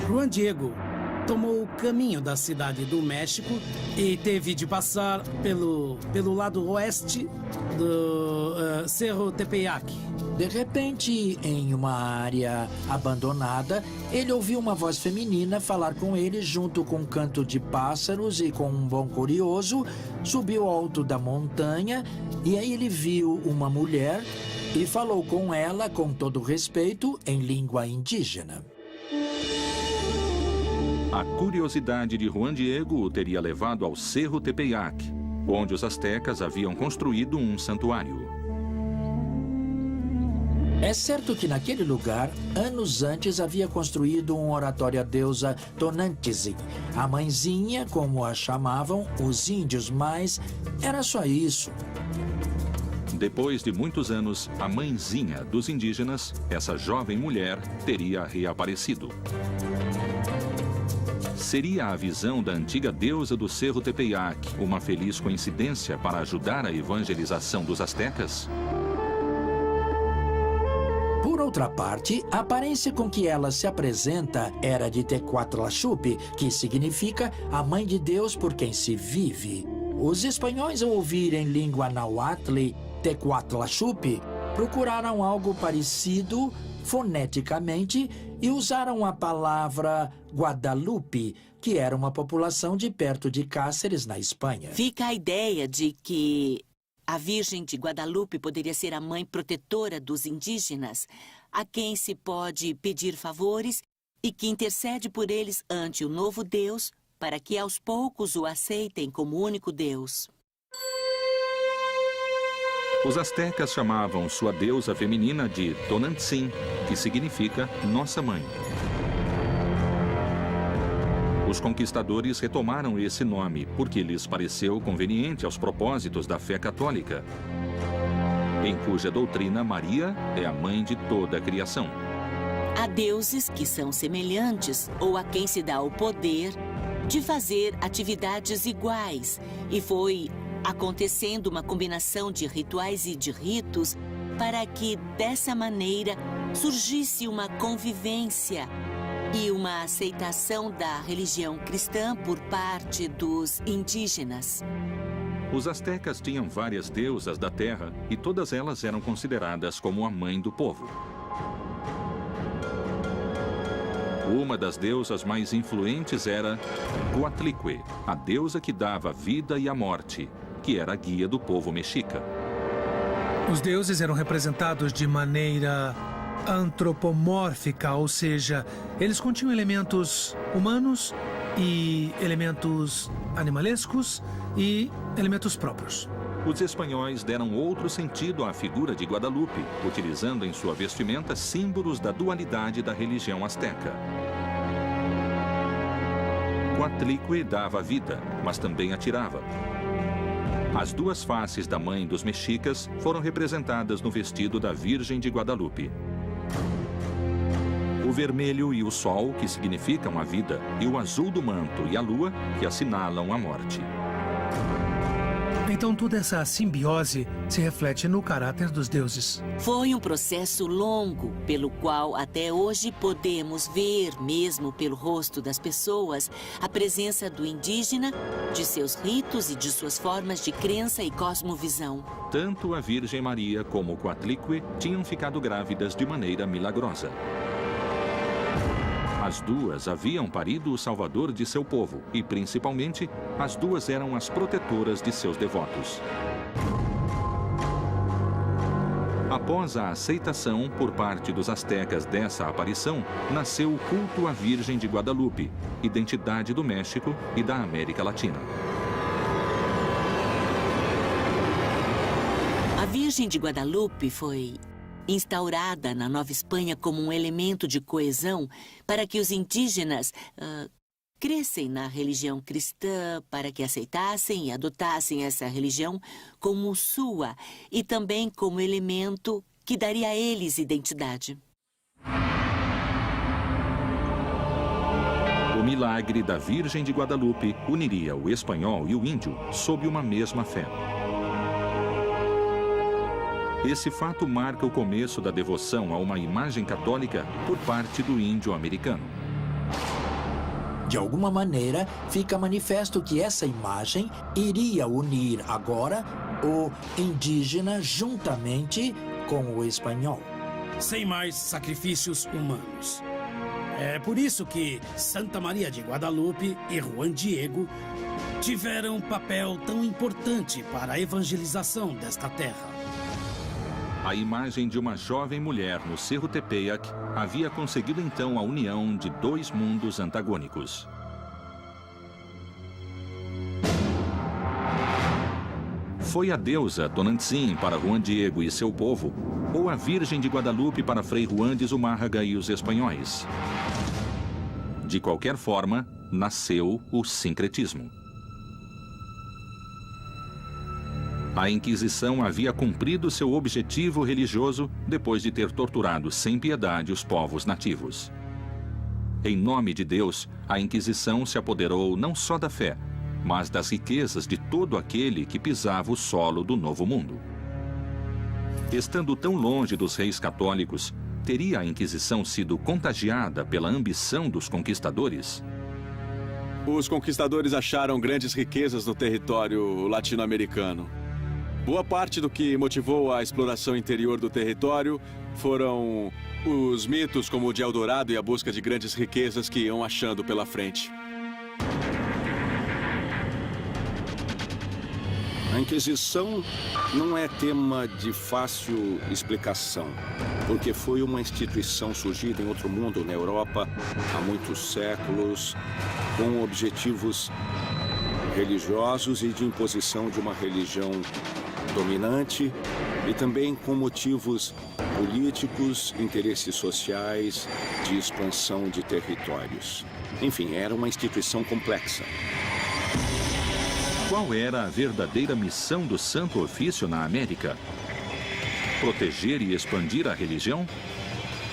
Juan Diego tomou o caminho da cidade do México e teve de passar pelo lado oeste do Cerro Tepeyac. De repente, em uma área abandonada, ele ouviu uma voz feminina falar com ele junto com um canto de pássaros e com um bom curioso, subiu ao alto da montanha e aí ele viu uma mulher e falou com ela com todo respeito em língua indígena. A curiosidade de Juan Diego o teria levado ao Cerro Tepeyac, onde os astecas haviam construído um santuário. É certo que naquele lugar, anos antes, havia construído um oratório à deusa Tonantzin, a mãezinha, como a chamavam os índios, mas era só isso. Depois de muitos anos, a mãezinha dos indígenas, essa jovem mulher, teria reaparecido. Seria a visão da antiga deusa do Cerro Tepeyac uma feliz coincidência para ajudar a evangelização dos astecas? Por outra parte, a aparência com que ela se apresenta era de Tecuatlaxupi, que significa a mãe de Deus por quem se vive. Os espanhóis, ao ouvirem língua nahuatl, Tecuatlaxupi, procuraram algo parecido foneticamente e usaram a palavra Guadalupe, que era uma população de perto de Cáceres, na Espanha. Fica a ideia de que a Virgem de Guadalupe poderia ser a mãe protetora dos indígenas, a quem se pode pedir favores e que intercede por eles ante o novo Deus para que aos poucos o aceitem como único Deus. Os astecas chamavam sua deusa feminina de Tonantzin, que significa Nossa Mãe. Os conquistadores retomaram esse nome porque lhes pareceu conveniente aos propósitos da fé católica, em cuja doutrina Maria é a mãe de toda a criação. Há deuses que são semelhantes ou a quem se dá o poder de fazer atividades iguais, e foi acontecendo uma combinação de rituais e de ritos para que, dessa maneira, surgisse uma convivência e uma aceitação da religião cristã por parte dos indígenas. Os astecas tinham várias deusas da terra e todas elas eram consideradas como a mãe do povo. Uma das deusas mais influentes era Coatlicue, a deusa que dava a vida e a morte, que era a guia do povo mexica. Os deuses eram representados de maneira antropomórfica, ou seja, eles continham elementos humanos e elementos animalescos e elementos próprios. Os espanhóis deram outro sentido à figura de Guadalupe, utilizando em sua vestimenta símbolos da dualidade da religião asteca. Coatlicue dava vida, mas também atirava. As duas faces da mãe dos mexicas foram representadas no vestido da Virgem de Guadalupe. O vermelho e o sol, que significam a vida, e o azul do manto e a lua, que assinalam a morte. Então toda essa simbiose se reflete no caráter dos deuses. Foi um processo longo, pelo qual até hoje podemos ver, mesmo pelo rosto das pessoas, a presença do indígena, de seus ritos e de suas formas de crença e cosmovisão. Tanto a Virgem Maria como Coatlicue tinham ficado grávidas de maneira milagrosa. As duas haviam parido o salvador de seu povo e, principalmente, as duas eram as protetoras de seus devotos. Após a aceitação por parte dos astecas dessa aparição, nasceu o culto à Virgem de Guadalupe, identidade do México e da América Latina. A Virgem de Guadalupe foi instaurada na Nova Espanha como um elemento de coesão para que os indígenas crescem na religião cristã, para que aceitassem e adotassem essa religião como sua e também como elemento que daria a eles identidade. O milagre da Virgem de Guadalupe uniria o espanhol e o índio sob uma mesma fé. Esse fato marca o começo da devoção a uma imagem católica por parte do índio americano. De alguma maneira, fica manifesto que essa imagem iria unir agora o indígena juntamente com o espanhol. Sem mais sacrifícios humanos. É por isso que Santa Maria de Guadalupe e Juan Diego tiveram um papel tão importante para a evangelização desta terra. A imagem de uma jovem mulher no Cerro Tepeyac havia conseguido então a união de dois mundos antagônicos. Foi a deusa Tonantzin para Juan Diego e seu povo, ou a Virgem de Guadalupe para Frei Juan de Zumárraga e os espanhóis? De qualquer forma, nasceu o sincretismo. A Inquisição havia cumprido seu objetivo religioso depois de ter torturado sem piedade os povos nativos. Em nome de Deus, a Inquisição se apoderou não só da fé, mas das riquezas de todo aquele que pisava o solo do Novo Mundo. Estando tão longe dos reis católicos, teria a Inquisição sido contagiada pela ambição dos conquistadores? Os conquistadores acharam grandes riquezas no território latino-americano. Boa parte do que motivou a exploração interior do território foram os mitos como o de Eldorado e a busca de grandes riquezas que iam achando pela frente. A Inquisição não é tema de fácil explicação, porque foi uma instituição surgida em outro mundo, na Europa, há muitos séculos, com objetivos religiosos e de imposição de uma religião dominante e também com motivos políticos, interesses sociais, de expansão de territórios. Enfim, era uma instituição complexa. Qual era a verdadeira missão do Santo Ofício na América? Proteger e expandir a religião?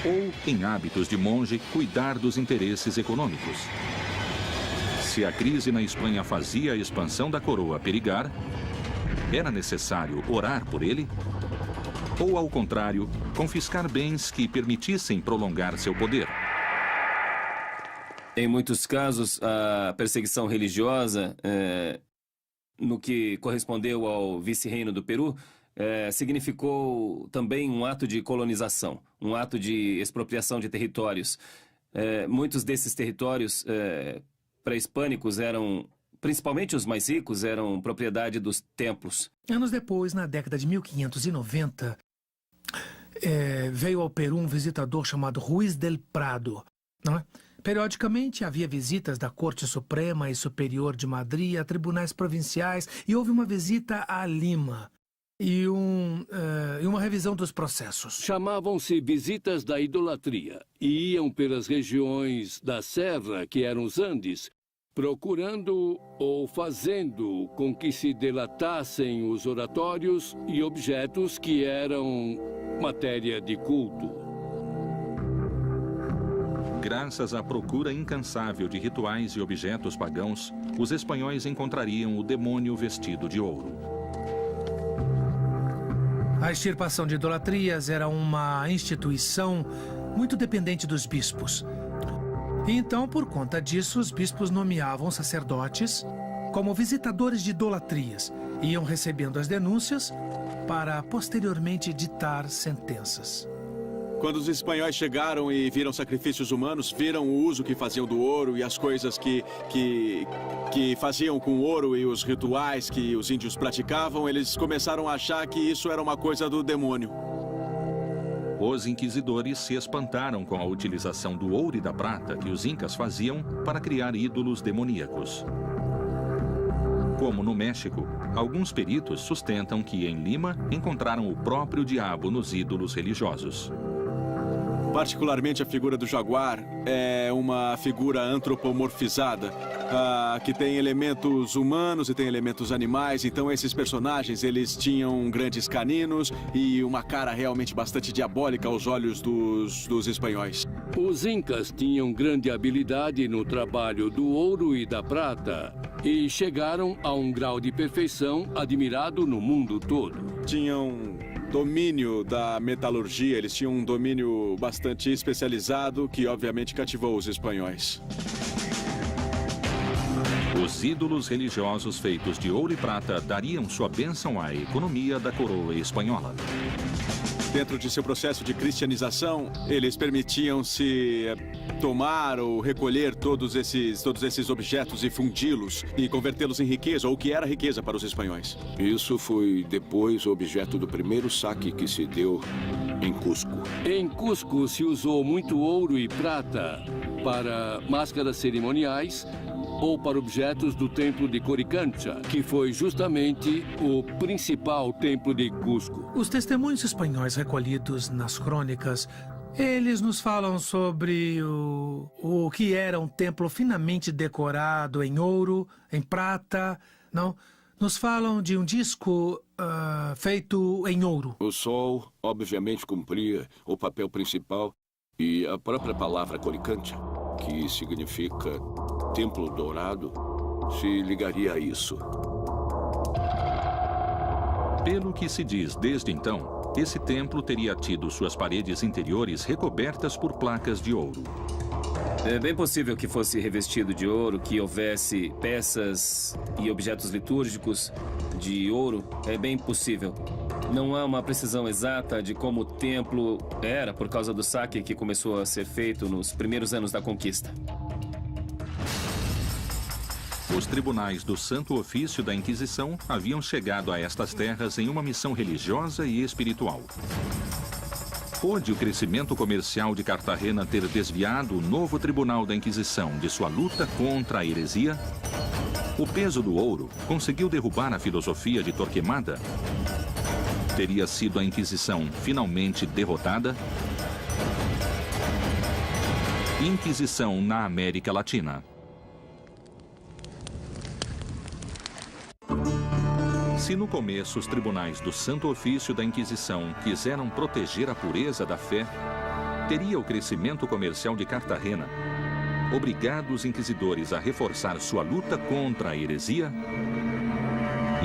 Ou, em hábitos de monge, cuidar dos interesses econômicos? Se a crise na Espanha fazia a expansão da coroa perigar, era necessário orar por ele? Ou, ao contrário, confiscar bens que permitissem prolongar seu poder? Em muitos casos, a perseguição religiosa, no que correspondeu ao vice-reino do Peru, significou também um ato de colonização, um ato de expropriação de territórios. muitos desses territórios pré-hispânicos eram, principalmente os mais ricos, eram propriedade dos templos. Anos depois, na década de 1590, veio ao Peru um visitador chamado Ruiz del Prado, não é? Periodicamente havia visitas da Corte Suprema e Superior de Madrid a tribunais provinciais e houve uma visita a Lima e uma revisão dos processos. Chamavam-se visitas da idolatria e iam pelas regiões da Serra, que eram os Andes, procurando ou fazendo com que se delatassem os oratórios e objetos que eram matéria de culto. Graças à procura incansável de rituais e objetos pagãos, os espanhóis encontrariam o demônio vestido de ouro. A extirpação de idolatrias era uma instituição muito dependente dos bispos. E então, por conta disso, os bispos nomeavam sacerdotes como visitadores de idolatrias e iam recebendo as denúncias para posteriormente ditar sentenças. Quando os espanhóis chegaram e viram sacrifícios humanos, viram o uso que faziam do ouro e as coisas que faziam com o ouro e os rituais que os índios praticavam, eles começaram a achar que isso era uma coisa do demônio. Os inquisidores se espantaram com a utilização do ouro e da prata que os incas faziam para criar ídolos demoníacos. Como no México, alguns peritos sustentam que em Lima encontraram o próprio diabo nos ídolos religiosos. Particularmente a figura do jaguar é uma figura antropomorfizada, que tem elementos humanos e tem elementos animais. Então esses personagens, eles tinham grandes caninos e uma cara realmente bastante diabólica aos olhos dos espanhóis. Os incas tinham grande habilidade no trabalho do ouro e da prata e chegaram a um grau de perfeição admirado no mundo todo. Tinham domínio da metalurgia, eles tinham um domínio bastante especializado que obviamente cativou os espanhóis. Os ídolos religiosos feitos de ouro e prata dariam sua bênção à economia da coroa espanhola. Dentro de seu processo de cristianização, eles permitiam-se tomar ou recolher todos esses objetos e fundi-los e convertê-los em riqueza, ou o que era riqueza para os espanhóis. Isso foi depois objeto do primeiro saque que se deu em Cusco. Em Cusco se usou muito ouro e prata para máscaras cerimoniais ou para objetos do templo de Coricancha, que foi justamente o principal templo de Cusco. Os testemunhos espanhóis recolhidos nas crônicas, eles nos falam sobre o que era um templo finamente decorado em ouro, em prata, não? Nos falam de um disco feito em ouro. O sol, obviamente, cumpria o papel principal e a própria palavra Coricancha, que significa templo dourado, se ligaria a isso. Pelo que se diz desde então, esse templo teria tido suas paredes interiores recobertas por placas de ouro. É bem possível que fosse revestido de ouro, que houvesse peças e objetos litúrgicos de ouro. É bem possível. Não há uma precisão exata de como o templo era por causa do saque que começou a ser feito nos primeiros anos da conquista. Os tribunais do Santo Ofício da Inquisição haviam chegado a estas terras em uma missão religiosa e espiritual. Pôde o crescimento comercial de Cartagena ter desviado o novo tribunal da Inquisição de sua luta contra a heresia? O peso do ouro conseguiu derrubar a filosofia de Torquemada? Teria sido a Inquisição finalmente derrotada? Inquisição na América Latina. Se no começo os tribunais do Santo Ofício da Inquisição quiseram proteger a pureza da fé, teria o crescimento comercial de Cartagena obrigado os inquisidores a reforçar sua luta contra a heresia?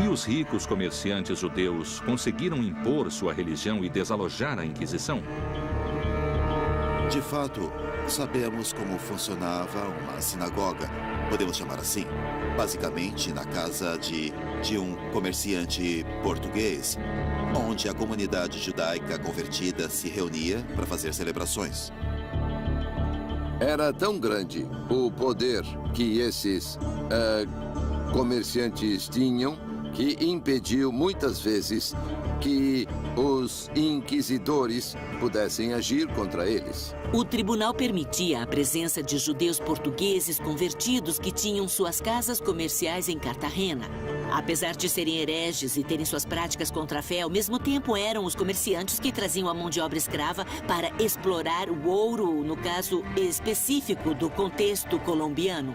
E os ricos comerciantes judeus conseguiram impor sua religião e desalojar a Inquisição? De fato, sabemos como funcionava uma sinagoga, podemos chamar assim. Basicamente na casa de um comerciante português, onde a comunidade judaica convertida se reunia para fazer celebrações. Era tão grande o poder que esses comerciantes tinham que impediu muitas vezes que os inquisidores pudessem agir contra eles. O tribunal permitia a presença de judeus portugueses convertidos que tinham suas casas comerciais em Cartagena. Apesar de serem hereges e terem suas práticas contra a fé, ao mesmo tempo eram os comerciantes que traziam a mão de obra escrava para explorar o ouro, no caso específico do contexto colombiano.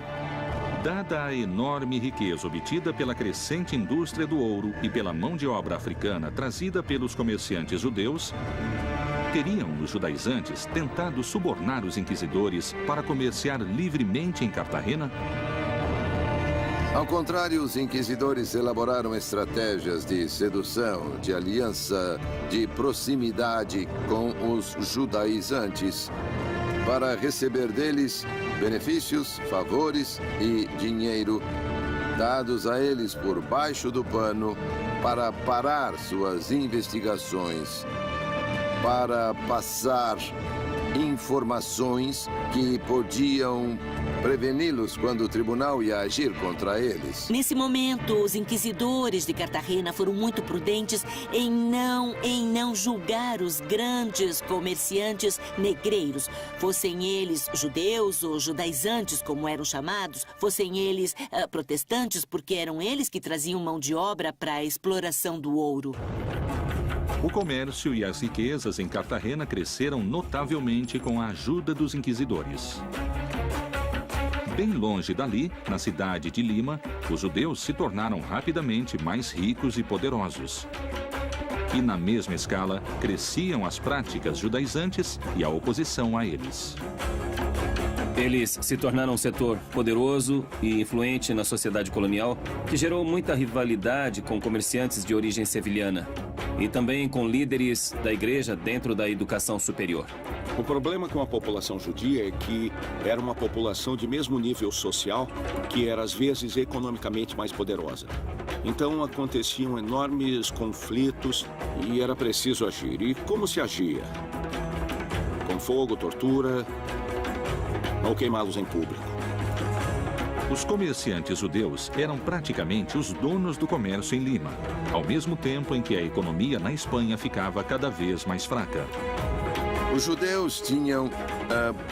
Dada a enorme riqueza obtida pela crescente indústria do ouro e pela mão de obra africana trazida pelos comerciantes judeus, teriam os judaizantes tentado subornar os inquisidores para comerciar livremente em Cartagena? Ao contrário, os inquisidores elaboraram estratégias de sedução, de aliança, de proximidade com os judaizantes, para receber deles benefícios, favores e dinheiro dados a eles por baixo do pano para parar suas investigações, para passar informações que podiam preveni-los quando o tribunal ia agir contra eles. Nesse momento, os inquisidores de Cartagena foram muito prudentes em não julgar os grandes comerciantes negreiros, fossem eles judeus ou judaizantes, como eram chamados, fossem eles protestantes, porque eram eles que traziam mão de obra para a exploração do ouro. O comércio e as riquezas em Cartagena cresceram notavelmente com a ajuda dos inquisidores. Bem longe dali, na cidade de Lima, os judeus se tornaram rapidamente mais ricos e poderosos. E na mesma escala, cresciam as práticas judaizantes e a oposição a eles. Eles se tornaram um setor poderoso e influente na sociedade colonial, que gerou muita rivalidade com comerciantes de origem sevilhana e também com líderes da igreja dentro da educação superior. O problema com a população judia é que era uma população de mesmo nível social, que era às vezes economicamente mais poderosa. Então aconteciam enormes conflitos e era preciso agir. E como se agia? Com fogo, tortura, ou queimá-los em público. Os comerciantes judeus eram praticamente os donos do comércio em Lima, ao mesmo tempo em que a economia na Espanha ficava cada vez mais fraca. Os judeus tinham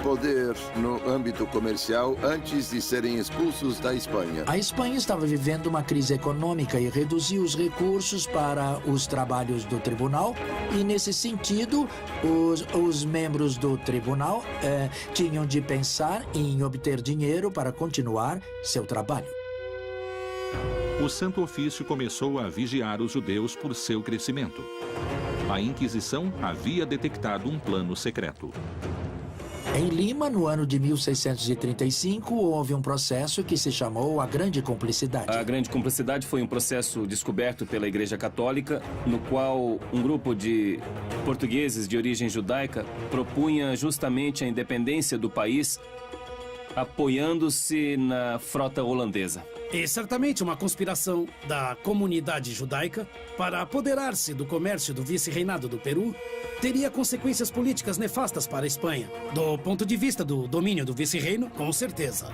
poder no âmbito comercial antes de serem expulsos da Espanha. A Espanha estava vivendo uma crise econômica e reduziu os recursos para os trabalhos do tribunal. E, nesse sentido, os membros do tribunal tinham de pensar em obter dinheiro para continuar seu trabalho. O Santo Ofício começou a vigiar os judeus por seu crescimento. A Inquisição havia detectado um plano secreto. Em Lima, no ano de 1635, houve um processo que se chamou a Grande Cumplicidade. A Grande Cumplicidade foi um processo descoberto pela Igreja Católica, no qual um grupo de portugueses de origem judaica propunha justamente a independência do país, apoiando-se na frota holandesa. E certamente uma conspiração da comunidade judaica para apoderar-se do comércio do vice-reinado do Peru teria consequências políticas nefastas para a Espanha. Do ponto de vista do domínio do vice-reino, com certeza.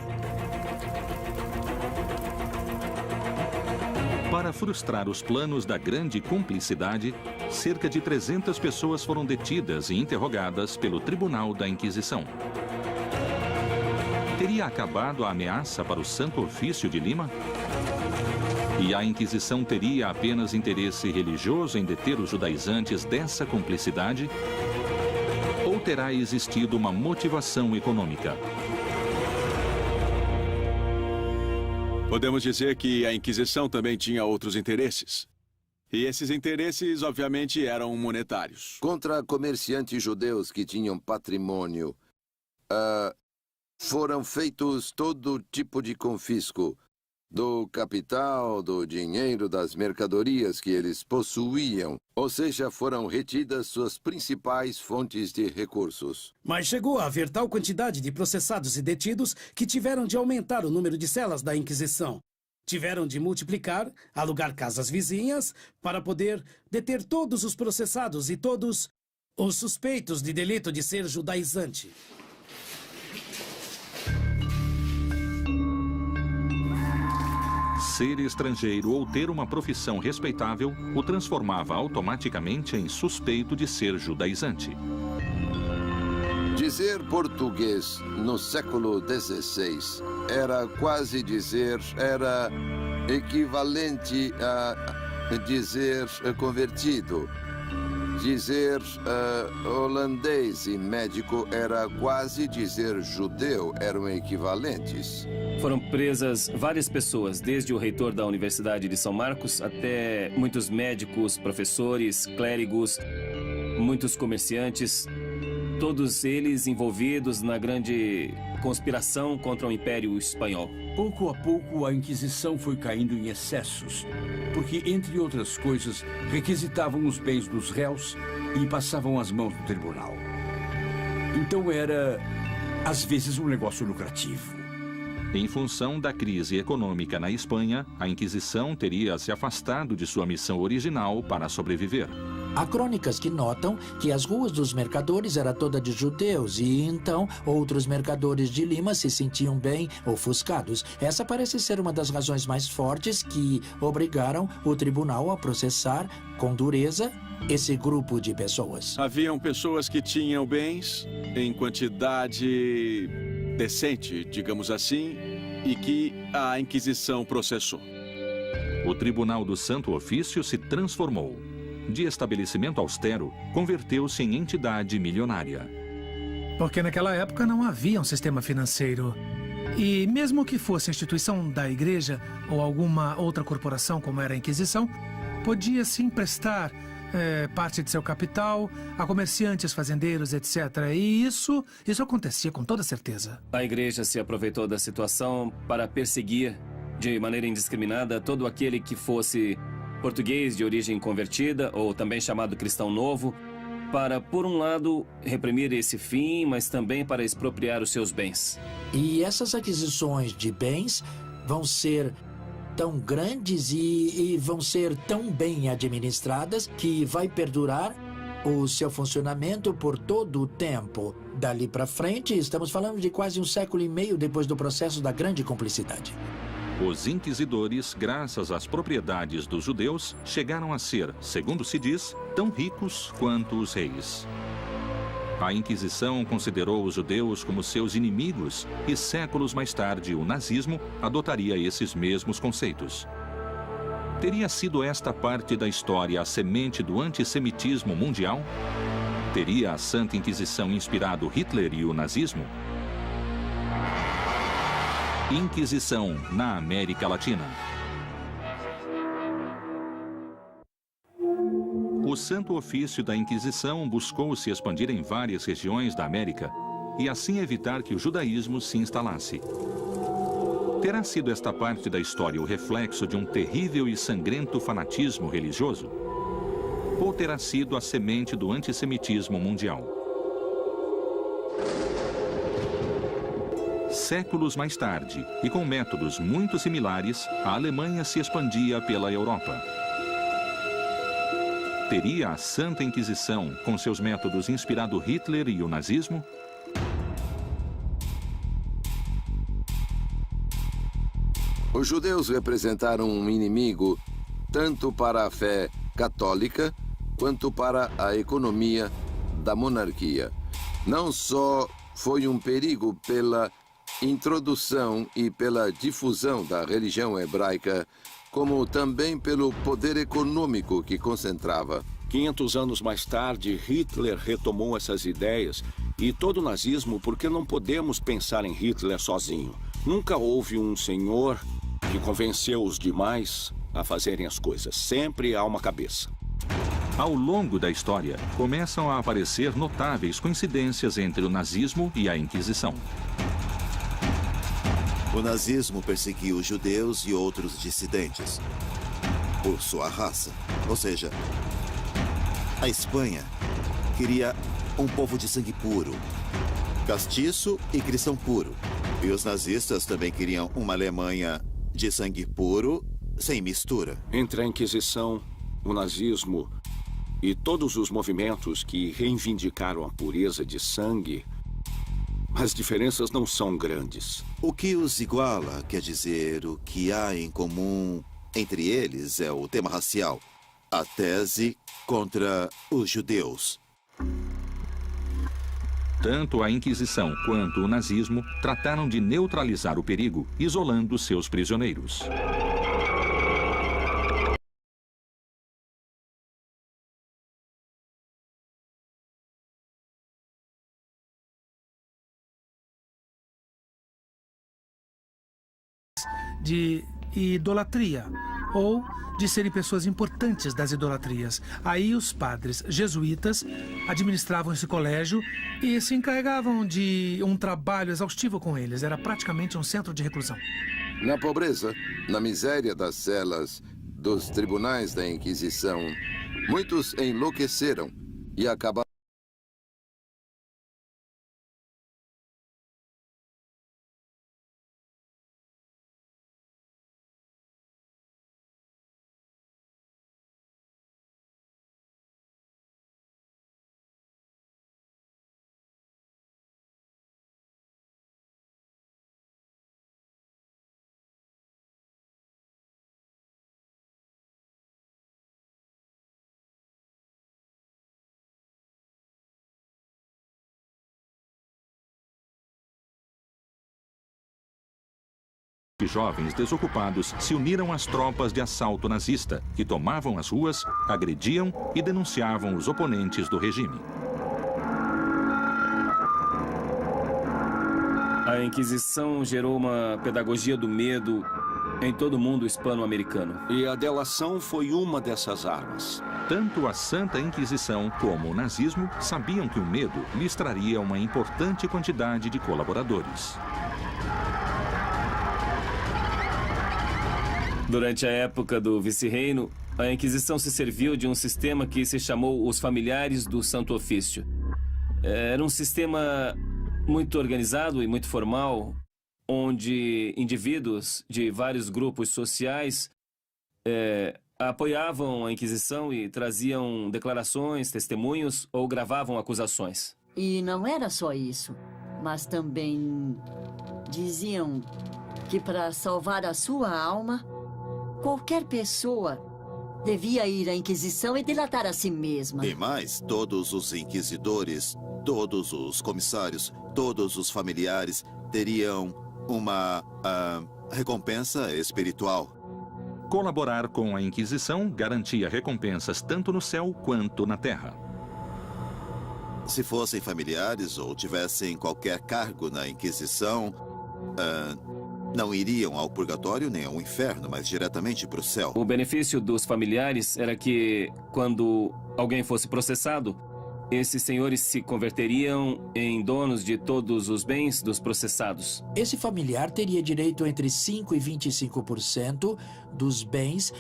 Para frustrar os planos da Grande Cumplicidade, cerca de 300 pessoas foram detidas e interrogadas pelo Tribunal da Inquisição. Teria acabado a ameaça para o Santo Ofício de Lima? E a Inquisição teria apenas interesse religioso em deter os judaizantes dessa cumplicidade? Ou terá existido uma motivação econômica? Podemos dizer que a Inquisição também tinha outros interesses. E esses interesses, obviamente, eram monetários. Contra comerciantes judeus que tinham patrimônio, foram feitos todo tipo de confisco do capital, do dinheiro, das mercadorias que eles possuíam. Ou seja, foram retidas suas principais fontes de recursos. Mas chegou a haver tal quantidade de processados e detidos que tiveram de aumentar o número de celas da Inquisição. Tiveram de multiplicar, alugar casas vizinhas para poder deter todos os processados e todos os suspeitos de delito de ser judaizante. Ser estrangeiro ou ter uma profissão respeitável o transformava automaticamente em suspeito de ser judaizante. Dizer português no século XVI era equivalente a dizer convertido. Dizer holandês e médico era quase dizer judeu, eram equivalentes. Foram presas várias pessoas, desde o reitor da Universidade de São Marcos até muitos médicos, professores, clérigos, muitos comerciantes, todos eles envolvidos na grande conspiração contra o Império Espanhol. Pouco a pouco, a Inquisição foi caindo em excessos, porque, entre outras coisas, requisitavam os bens dos réus e passavam às mãos do tribunal. Então era, às vezes, um negócio lucrativo. Em função da crise econômica na Espanha, a Inquisição teria se afastado de sua missão original para sobreviver. Há crônicas que notam que as ruas dos mercadores eram todas de judeus e, então, outros mercadores de Lima se sentiam bem ofuscados. Essa parece ser uma das razões mais fortes que obrigaram o tribunal a processar com dureza esse grupo de pessoas. Haviam pessoas que tinham bens em quantidade decente, digamos assim, e que a Inquisição processou. O Tribunal do Santo Ofício se transformou. De estabelecimento austero, converteu-se em entidade milionária. Porque naquela época não havia um sistema financeiro. E mesmo que fosse a instituição da igreja ou alguma outra corporação, como era a Inquisição, podia se emprestar parte de seu capital a comerciantes, fazendeiros, etc. E isso acontecia com toda certeza. A igreja se aproveitou da situação para perseguir de maneira indiscriminada todo aquele que fosse português de origem convertida, ou também chamado cristão novo, para, por um lado, reprimir esse fim, mas também para expropriar os seus bens. E essas aquisições de bens vão ser tão grandes e vão ser tão bem administradas que vai perdurar o seu funcionamento por todo o tempo. Dali para frente, estamos falando de quase 1,5 séculos depois do processo da Grande Cumplicidade. Os inquisidores, graças às propriedades dos judeus, chegaram a ser, segundo se diz, tão ricos quanto os reis. A Inquisição considerou os judeus como seus inimigos e séculos mais tarde o nazismo adotaria esses mesmos conceitos. Teria sido esta parte da história a semente do antissemitismo mundial? Teria a Santa Inquisição inspirado Hitler e o nazismo? Inquisição na América Latina. O Santo Ofício da Inquisição buscou se expandir em várias regiões da América e assim evitar que o judaísmo se instalasse. Terá sido esta parte da história o reflexo de um terrível e sangrento fanatismo religioso? Ou terá sido a semente do antissemitismo mundial? Séculos mais tarde, e com métodos muito similares, a Alemanha se expandia pela Europa. Teria a Santa Inquisição, com seus métodos, inspirado Hitler e o nazismo? Os judeus representaram um inimigo tanto para a fé católica quanto para a economia da monarquia. Não só foi um perigo pela introdução e pela difusão da religião hebraica, como também pelo poder econômico que concentrava. 500 anos mais tarde, Hitler retomou essas ideias e todo o nazismo, porque não podemos pensar em Hitler sozinho. Nunca houve um senhor que convenceu os demais a fazerem as coisas. Sempre há uma cabeça. Ao longo da história, começam a aparecer notáveis coincidências entre o nazismo e a Inquisição. O nazismo perseguiu os judeus e outros dissidentes por sua raça. Ou seja, a Espanha queria um povo de sangue puro, castiço e cristão puro. E os nazistas também queriam uma Alemanha de sangue puro, sem mistura. Entre a Inquisição, o nazismo e todos os movimentos que reivindicaram a pureza de sangue, as diferenças não são grandes. O que os iguala, quer dizer, o que há em comum entre eles é o tema racial. A tese contra os judeus. Tanto a Inquisição quanto o nazismo trataram de neutralizar o perigo, isolando seus prisioneiros. De idolatria, ou de serem pessoas importantes das idolatrias. Aí os padres jesuítas administravam esse colégio e se encarregavam de um trabalho exaustivo com eles. Era praticamente um centro de reclusão. Na pobreza, na miséria das celas, dos tribunais da Inquisição, muitos enlouqueceram e acabaram. Jovens desocupados se uniram às tropas de assalto nazista, que tomavam as ruas, agrediam e denunciavam os oponentes do regime. A Inquisição gerou uma pedagogia do medo em todo o mundo hispano-americano. E a delação foi uma dessas armas. Tanto a Santa Inquisição como o nazismo sabiam que o medo lhes traria uma importante quantidade de colaboradores. Durante a época do vice-reino, a Inquisição se serviu de um sistema que se chamou os Familiares do Santo Ofício. Era um sistema muito organizado e muito formal, onde indivíduos de vários grupos sociais apoiavam a Inquisição e traziam declarações, testemunhos ou gravavam acusações. E não era só isso, mas também diziam que para salvar a sua alma, qualquer pessoa devia ir à Inquisição e delatar a si mesma. E mais, todos os inquisidores, todos os comissários, todos os familiares teriam uma recompensa espiritual. Colaborar com a Inquisição garantia recompensas tanto no céu quanto na terra. Se fossem familiares ou tivessem qualquer cargo na Inquisição, não iriam ao purgatório nem ao inferno, mas diretamente para o céu. O benefício dos familiares era que, quando alguém fosse processado, esses senhores se converteriam em donos de todos os bens dos processados. Esse familiar teria direito entre 5% e 25% dos bens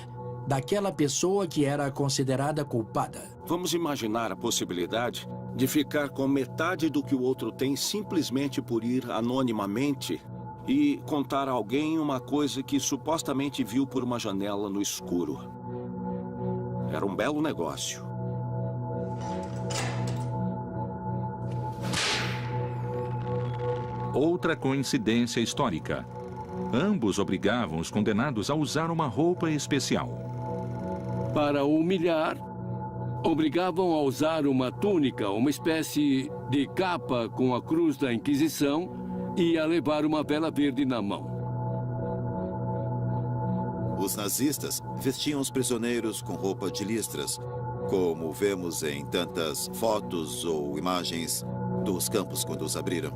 daquela pessoa que era considerada culpada. Vamos imaginar a possibilidade de ficar com metade do que o outro tem simplesmente por ir anonimamente e contar a alguém uma coisa que supostamente viu por uma janela no escuro. Era um belo negócio. Outra coincidência histórica. Ambos obrigavam os condenados a usar uma roupa especial. Para humilhar, obrigavam a usar uma túnica, uma espécie de capa com a cruz da Inquisição, e a levar uma vela verde na mão. Os nazistas vestiam os prisioneiros com roupa de listras, como vemos em tantas fotos ou imagens dos campos quando os abriram.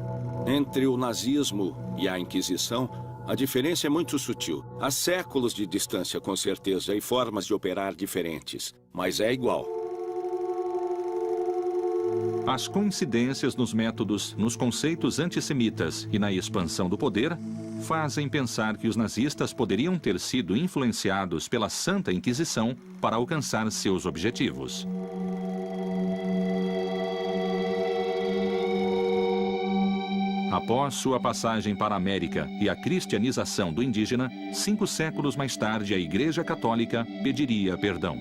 Entre o nazismo e a Inquisição, a diferença é muito sutil. Há séculos de distância, com certeza, e formas de operar diferentes, mas é igual. As coincidências nos métodos, nos conceitos antissemitas e na expansão do poder fazem pensar que os nazistas poderiam ter sido influenciados pela Santa Inquisição para alcançar seus objetivos. Após sua passagem para a América e a cristianização do indígena, 5 séculos mais tarde a Igreja Católica pediria perdão.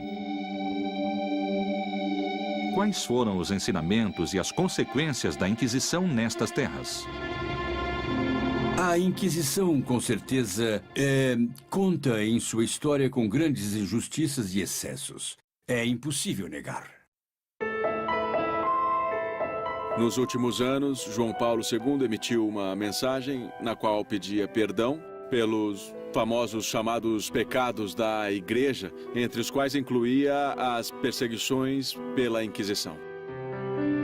Quais foram os ensinamentos e as consequências da Inquisição nestas terras? A Inquisição, com certeza, conta em sua história com grandes injustiças e excessos. É impossível negar. Nos últimos anos, João Paulo II emitiu uma mensagem na qual pedia perdão pelos famosos chamados pecados da Igreja, entre os quais incluía as perseguições pela Inquisição.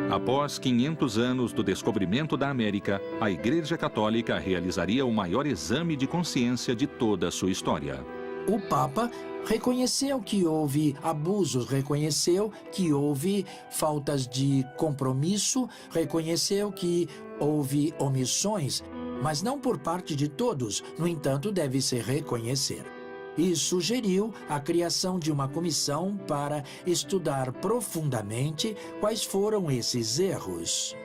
Após 500 anos do descobrimento da América, a Igreja Católica realizaria o maior exame de consciência de toda a sua história. O Papa reconheceu que houve abusos, reconheceu que houve faltas de compromisso, reconheceu que houve omissões, mas não por parte de todos. No entanto, deve-se reconhecer. E sugeriu a criação de uma comissão para estudar profundamente quais foram esses erros.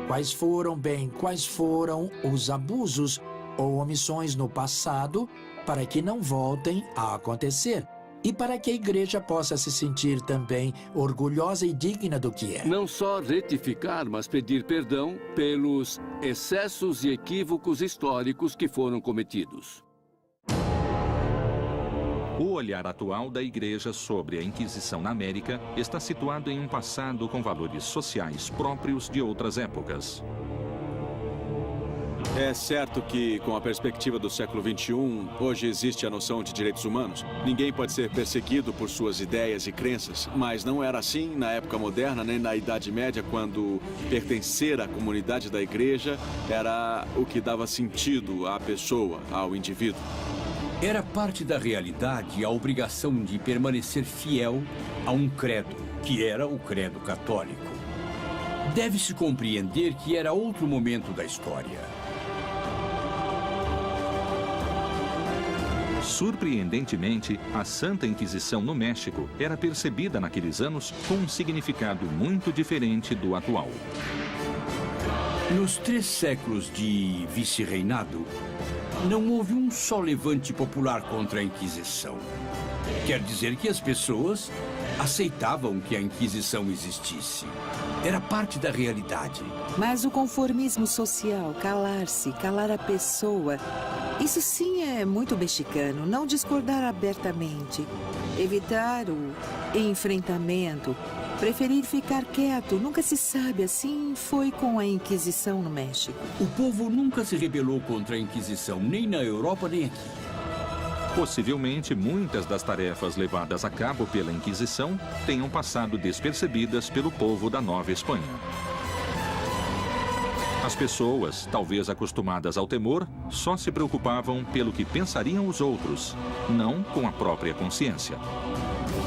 Quais foram os abusos ou omissões no passado para que não voltem a acontecer e para que a Igreja possa se sentir também orgulhosa e digna do que é. Não só retificar, mas pedir perdão pelos excessos e equívocos históricos que foram cometidos. O olhar atual da Igreja sobre a Inquisição na América está situado em um passado com valores sociais próprios de outras épocas. É certo que, com a perspectiva do século XXI, hoje existe a noção de direitos humanos. Ninguém pode ser perseguido por suas ideias e crenças, mas não era assim na época moderna, nem na Idade Média, quando pertencer à comunidade da Igreja era o que dava sentido à pessoa, ao indivíduo. Era parte da realidade a obrigação de permanecer fiel a um credo, que era o credo católico. Deve-se compreender que era outro momento da história. Surpreendentemente, a Santa Inquisição no México era percebida naqueles anos com um significado muito diferente do atual. Nos 3 séculos de vice-reinado, não houve um só levante popular contra a Inquisição. Quer dizer que as pessoas aceitavam que a Inquisição existisse. Era parte da realidade. Mas o conformismo social, calar-se, calar a pessoa, isso sim é muito mexicano. Não discordar abertamente, evitar o enfrentamento, preferir ficar quieto. Nunca se sabe. Assim foi com a Inquisição no México. O povo nunca se rebelou contra a Inquisição, nem na Europa, nem aqui. Possivelmente, muitas das tarefas levadas a cabo pela Inquisição tenham passado despercebidas pelo povo da Nova Espanha. As pessoas, talvez acostumadas ao temor, só se preocupavam pelo que pensariam os outros, não com a própria consciência.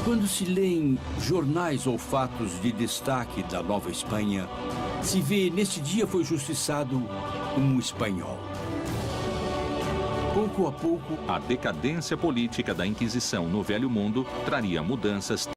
Quando se lêem jornais ou fatos de destaque da Nova Espanha, se vê neste dia foi justiçado um espanhol. Pouco a pouco, a decadência política da Inquisição no Velho Mundo traria mudanças.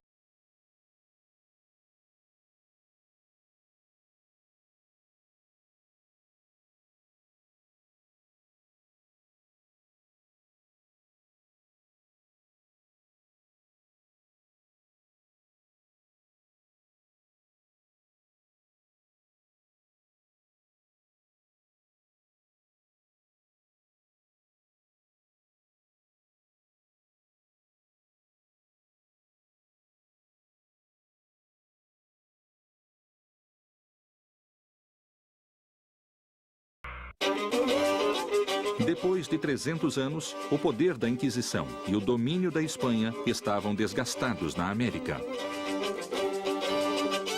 Depois de 300 anos, o poder da Inquisição e o domínio da Espanha estavam desgastados na América.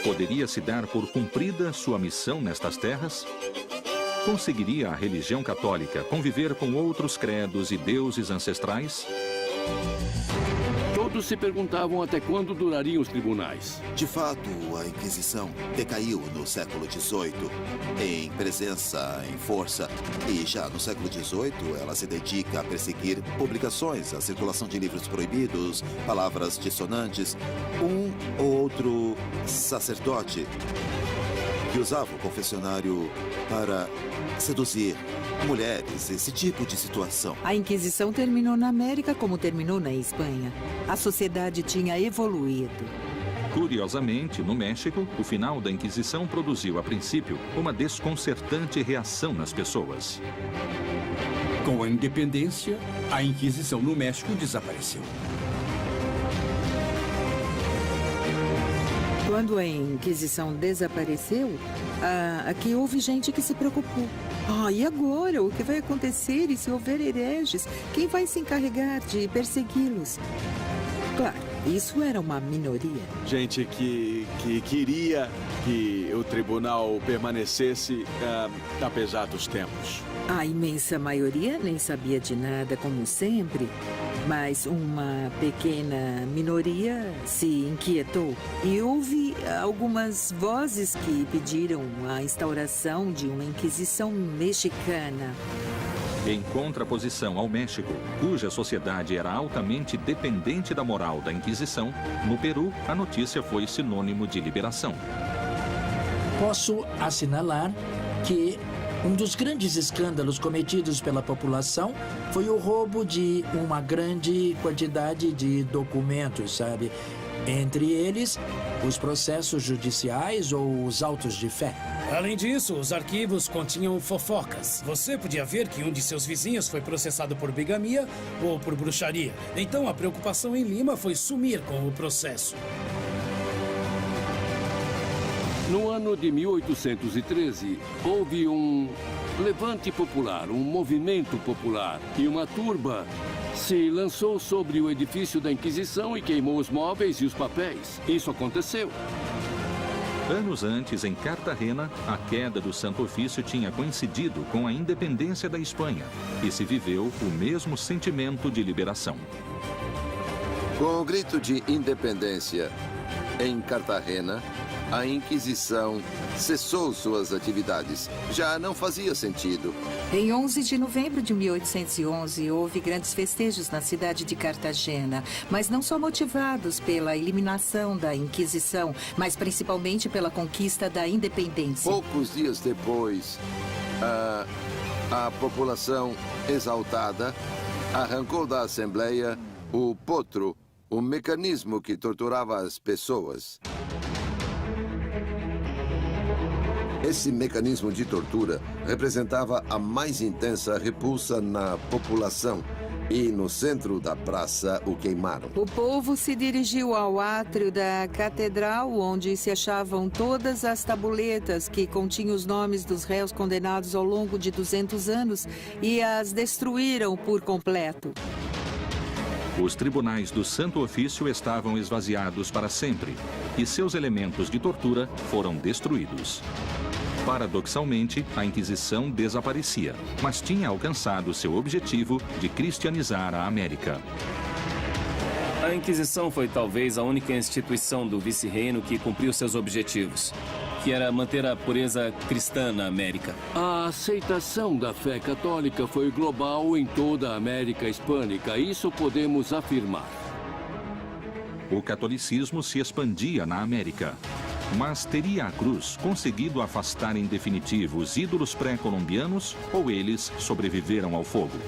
Poderia-se dar por cumprida sua missão nestas terras? Conseguiria a religião católica conviver com outros credos e deuses ancestrais? Todos se perguntavam até quando durariam os tribunais. De fato, a Inquisição decaiu no século XVIII, em presença, em força. E já no século XVIII, ela se dedica a perseguir publicações, a circulação de livros proibidos, palavras dissonantes. Um ou outro sacerdote que usava o confessionário para seduzir mulheres, esse tipo de situação. A Inquisição terminou na América como terminou na Espanha. A sociedade tinha evoluído. Curiosamente, no México, o final da Inquisição produziu, a princípio, uma desconcertante reação nas pessoas. Com a independência, a Inquisição no México desapareceu. Quando a Inquisição desapareceu, aqui houve gente que se preocupou. E agora? O que vai acontecer? E se houver hereges? Quem vai se encarregar de persegui-los? Claro, isso era uma minoria. Gente que queria que o tribunal permanecesse apesar dos tempos. A imensa maioria nem sabia de nada, como sempre. Mas uma pequena minoria se inquietou e houve algumas vozes que pediram a instauração de uma Inquisição mexicana. Em contraposição ao México, cuja sociedade era altamente dependente da moral da Inquisição, no Peru, a notícia foi sinônimo de liberação. Posso assinalar que um dos grandes escândalos cometidos pela população foi o roubo de uma grande quantidade de documentos, sabe? Entre eles, os processos judiciais ou os autos de fé. Além disso, os arquivos continham fofocas. Você podia ver que um de seus vizinhos foi processado por bigamia ou por bruxaria. Então a preocupação em Lima foi sumir com o processo. No ano de 1813, houve um levante popular, um movimento popular, e uma turba se lançou sobre o edifício da Inquisição e queimou os móveis e os papéis. Isso aconteceu. Anos antes, em Cartagena, a queda do Santo Ofício tinha coincidido com a independência da Espanha e se viveu o mesmo sentimento de liberação. Com o grito de independência em Cartagena, a Inquisição cessou suas atividades. Já não fazia sentido. Em 11 de novembro de 1811, houve grandes festejos na cidade de Cartagena, mas não só motivados pela eliminação da Inquisição, mas principalmente pela conquista da independência. Poucos dias depois, a população exaltada arrancou da Assembleia o potro, o mecanismo que torturava as pessoas. Esse mecanismo de tortura representava a mais intensa repulsa na população e, no centro da praça, o queimaram. O povo se dirigiu ao átrio da catedral, onde se achavam todas as tabuletas que continham os nomes dos réus condenados ao longo de 200 anos e as destruíram por completo. Os tribunais do Santo Ofício estavam esvaziados para sempre e seus elementos de tortura foram destruídos. Paradoxalmente, a Inquisição desaparecia, mas tinha alcançado seu objetivo de cristianizar a América. A Inquisição foi talvez a única instituição do vice-reino que cumpriu seus objetivos, que era manter a pureza cristã na América. A aceitação da fé católica foi global em toda a América Hispânica, isso podemos afirmar. O catolicismo se expandia na América. Mas teria a cruz conseguido afastar em definitivo os ídolos pré-colombianos ou eles sobreviveram ao fogo?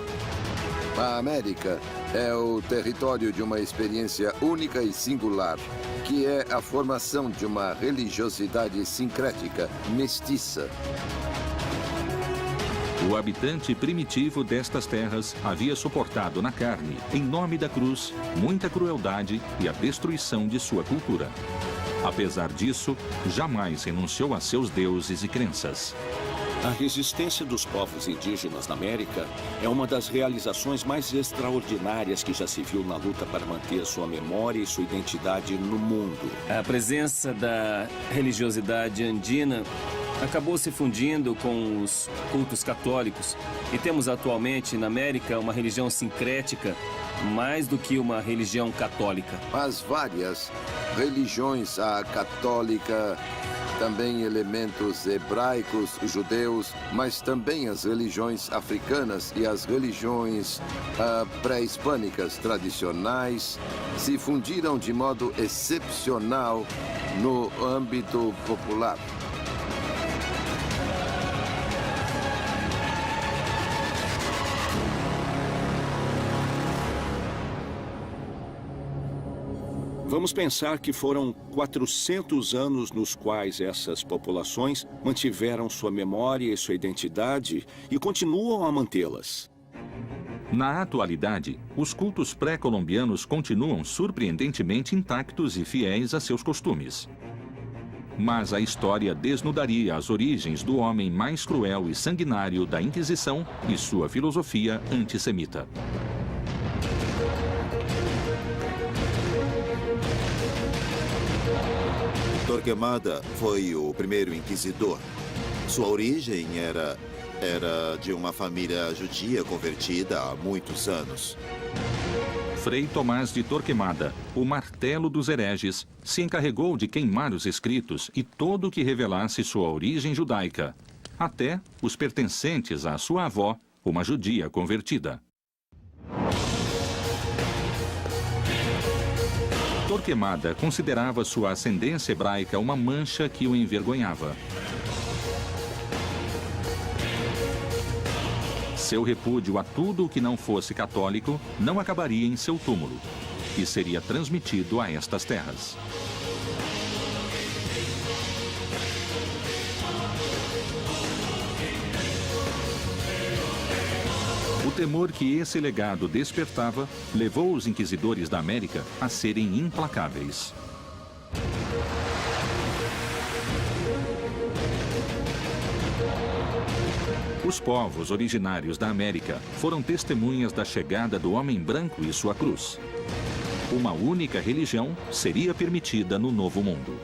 A América é o território de uma experiência única e singular, que é a formação de uma religiosidade sincrética, mestiça. O habitante primitivo destas terras havia suportado na carne, em nome da cruz, muita crueldade e a destruição de sua cultura. Apesar disso, jamais renunciou a seus deuses e crenças. A resistência dos povos indígenas na América é uma das realizações mais extraordinárias que já se viu na luta para manter sua memória e sua identidade no mundo. A presença da religiosidade andina acabou se fundindo com os cultos católicos e temos atualmente na América uma religião sincrética mais do que uma religião católica. As várias religiões, a católica, também elementos hebraicos, judeus, mas também as religiões africanas e as religiões pré-hispânicas tradicionais se fundiram de modo excepcional no âmbito popular. Vamos pensar que foram 400 anos nos quais essas populações mantiveram sua memória e sua identidade e continuam a mantê-las. Na atualidade, os cultos pré-colombianos continuam surpreendentemente intactos e fiéis a seus costumes. Mas a história desnudaria as origens do homem mais cruel e sanguinário da Inquisição e sua filosofia antissemita. Torquemada foi o primeiro inquisidor. Sua origem era de uma família judia convertida há muitos anos. Frei Tomás de Torquemada, o martelo dos hereges, se encarregou de queimar os escritos e tudo o que revelasse sua origem judaica, até os pertencentes à sua avó, uma judia convertida. Torquemada considerava sua ascendência hebraica uma mancha que o envergonhava. Seu repúdio a tudo o que não fosse católico não acabaria em seu túmulo e seria transmitido a estas terras. O temor que esse legado despertava levou os inquisidores da América a serem implacáveis. Os povos originários da América foram testemunhas da chegada do homem branco e sua cruz. Uma única religião seria permitida no Novo Mundo.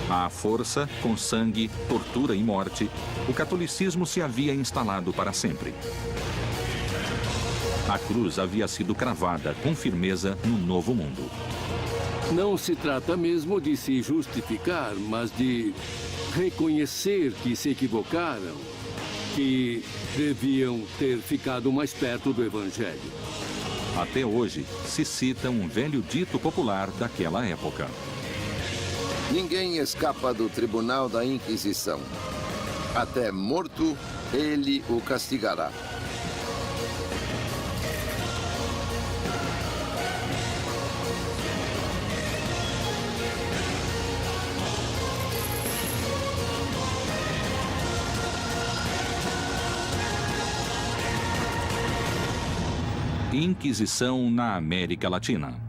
À força, com sangue, tortura e morte, o catolicismo se havia instalado para sempre. A cruz havia sido cravada com firmeza no Novo Mundo. Não se trata mesmo de se justificar, mas de reconhecer que se equivocaram, que deviam ter ficado mais perto do Evangelho. Até hoje, se cita um velho dito popular daquela época. Ninguém escapa do tribunal da Inquisição. Até morto, ele o castigará. Inquisição na América Latina.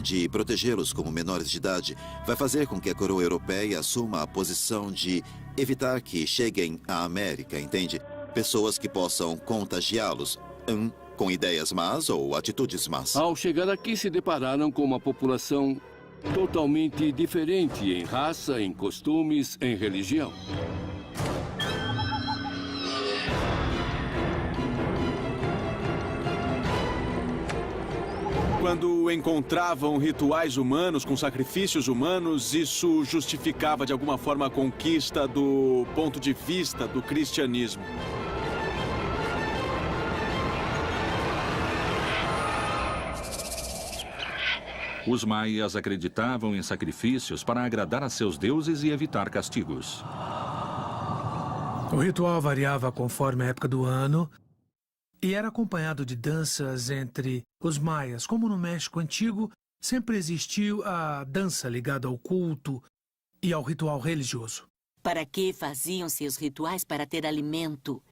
De protegê-los como menores de idade, vai fazer com que a coroa europeia assuma a posição de evitar que cheguem à América, entende? Pessoas que possam contagiá-los, com ideias más ou atitudes más. Ao chegar aqui, se depararam com uma população totalmente diferente em raça, em costumes, em religião. Quando encontravam rituais humanos com sacrifícios humanos, isso justificava de alguma forma a conquista do ponto de vista do cristianismo. Os maias acreditavam em sacrifícios para agradar a seus deuses e evitar castigos. O ritual variava conforme a época do ano e era acompanhado de danças entre os maias. Como no México Antigo, sempre existiu a dança ligada ao culto e ao ritual religioso. Para que faziam seus rituais? Para ter alimento.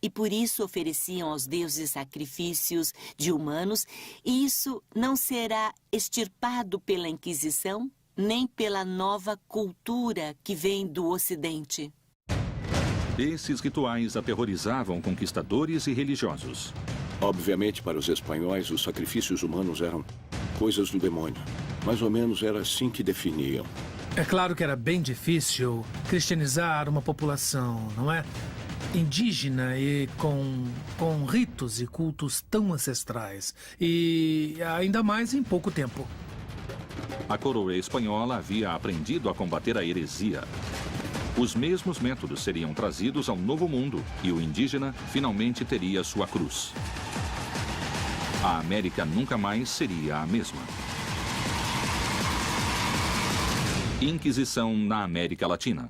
E por isso ofereciam aos deuses sacrifícios de humanos, e isso não será extirpado pela Inquisição, nem pela nova cultura que vem do Ocidente. Esses rituais aterrorizavam conquistadores e religiosos. Obviamente, para os espanhóis, os sacrifícios humanos eram coisas do demônio. Mais ou menos era assim que definiam. É claro que era bem difícil cristianizar uma população, não é? Indígena e com ritos e cultos tão ancestrais. E ainda mais em pouco tempo. A coroa espanhola havia aprendido a combater a heresia. Os mesmos métodos seriam trazidos ao Novo Mundo e o indígena finalmente teria sua cruz. A América nunca mais seria a mesma. Inquisição na América Latina.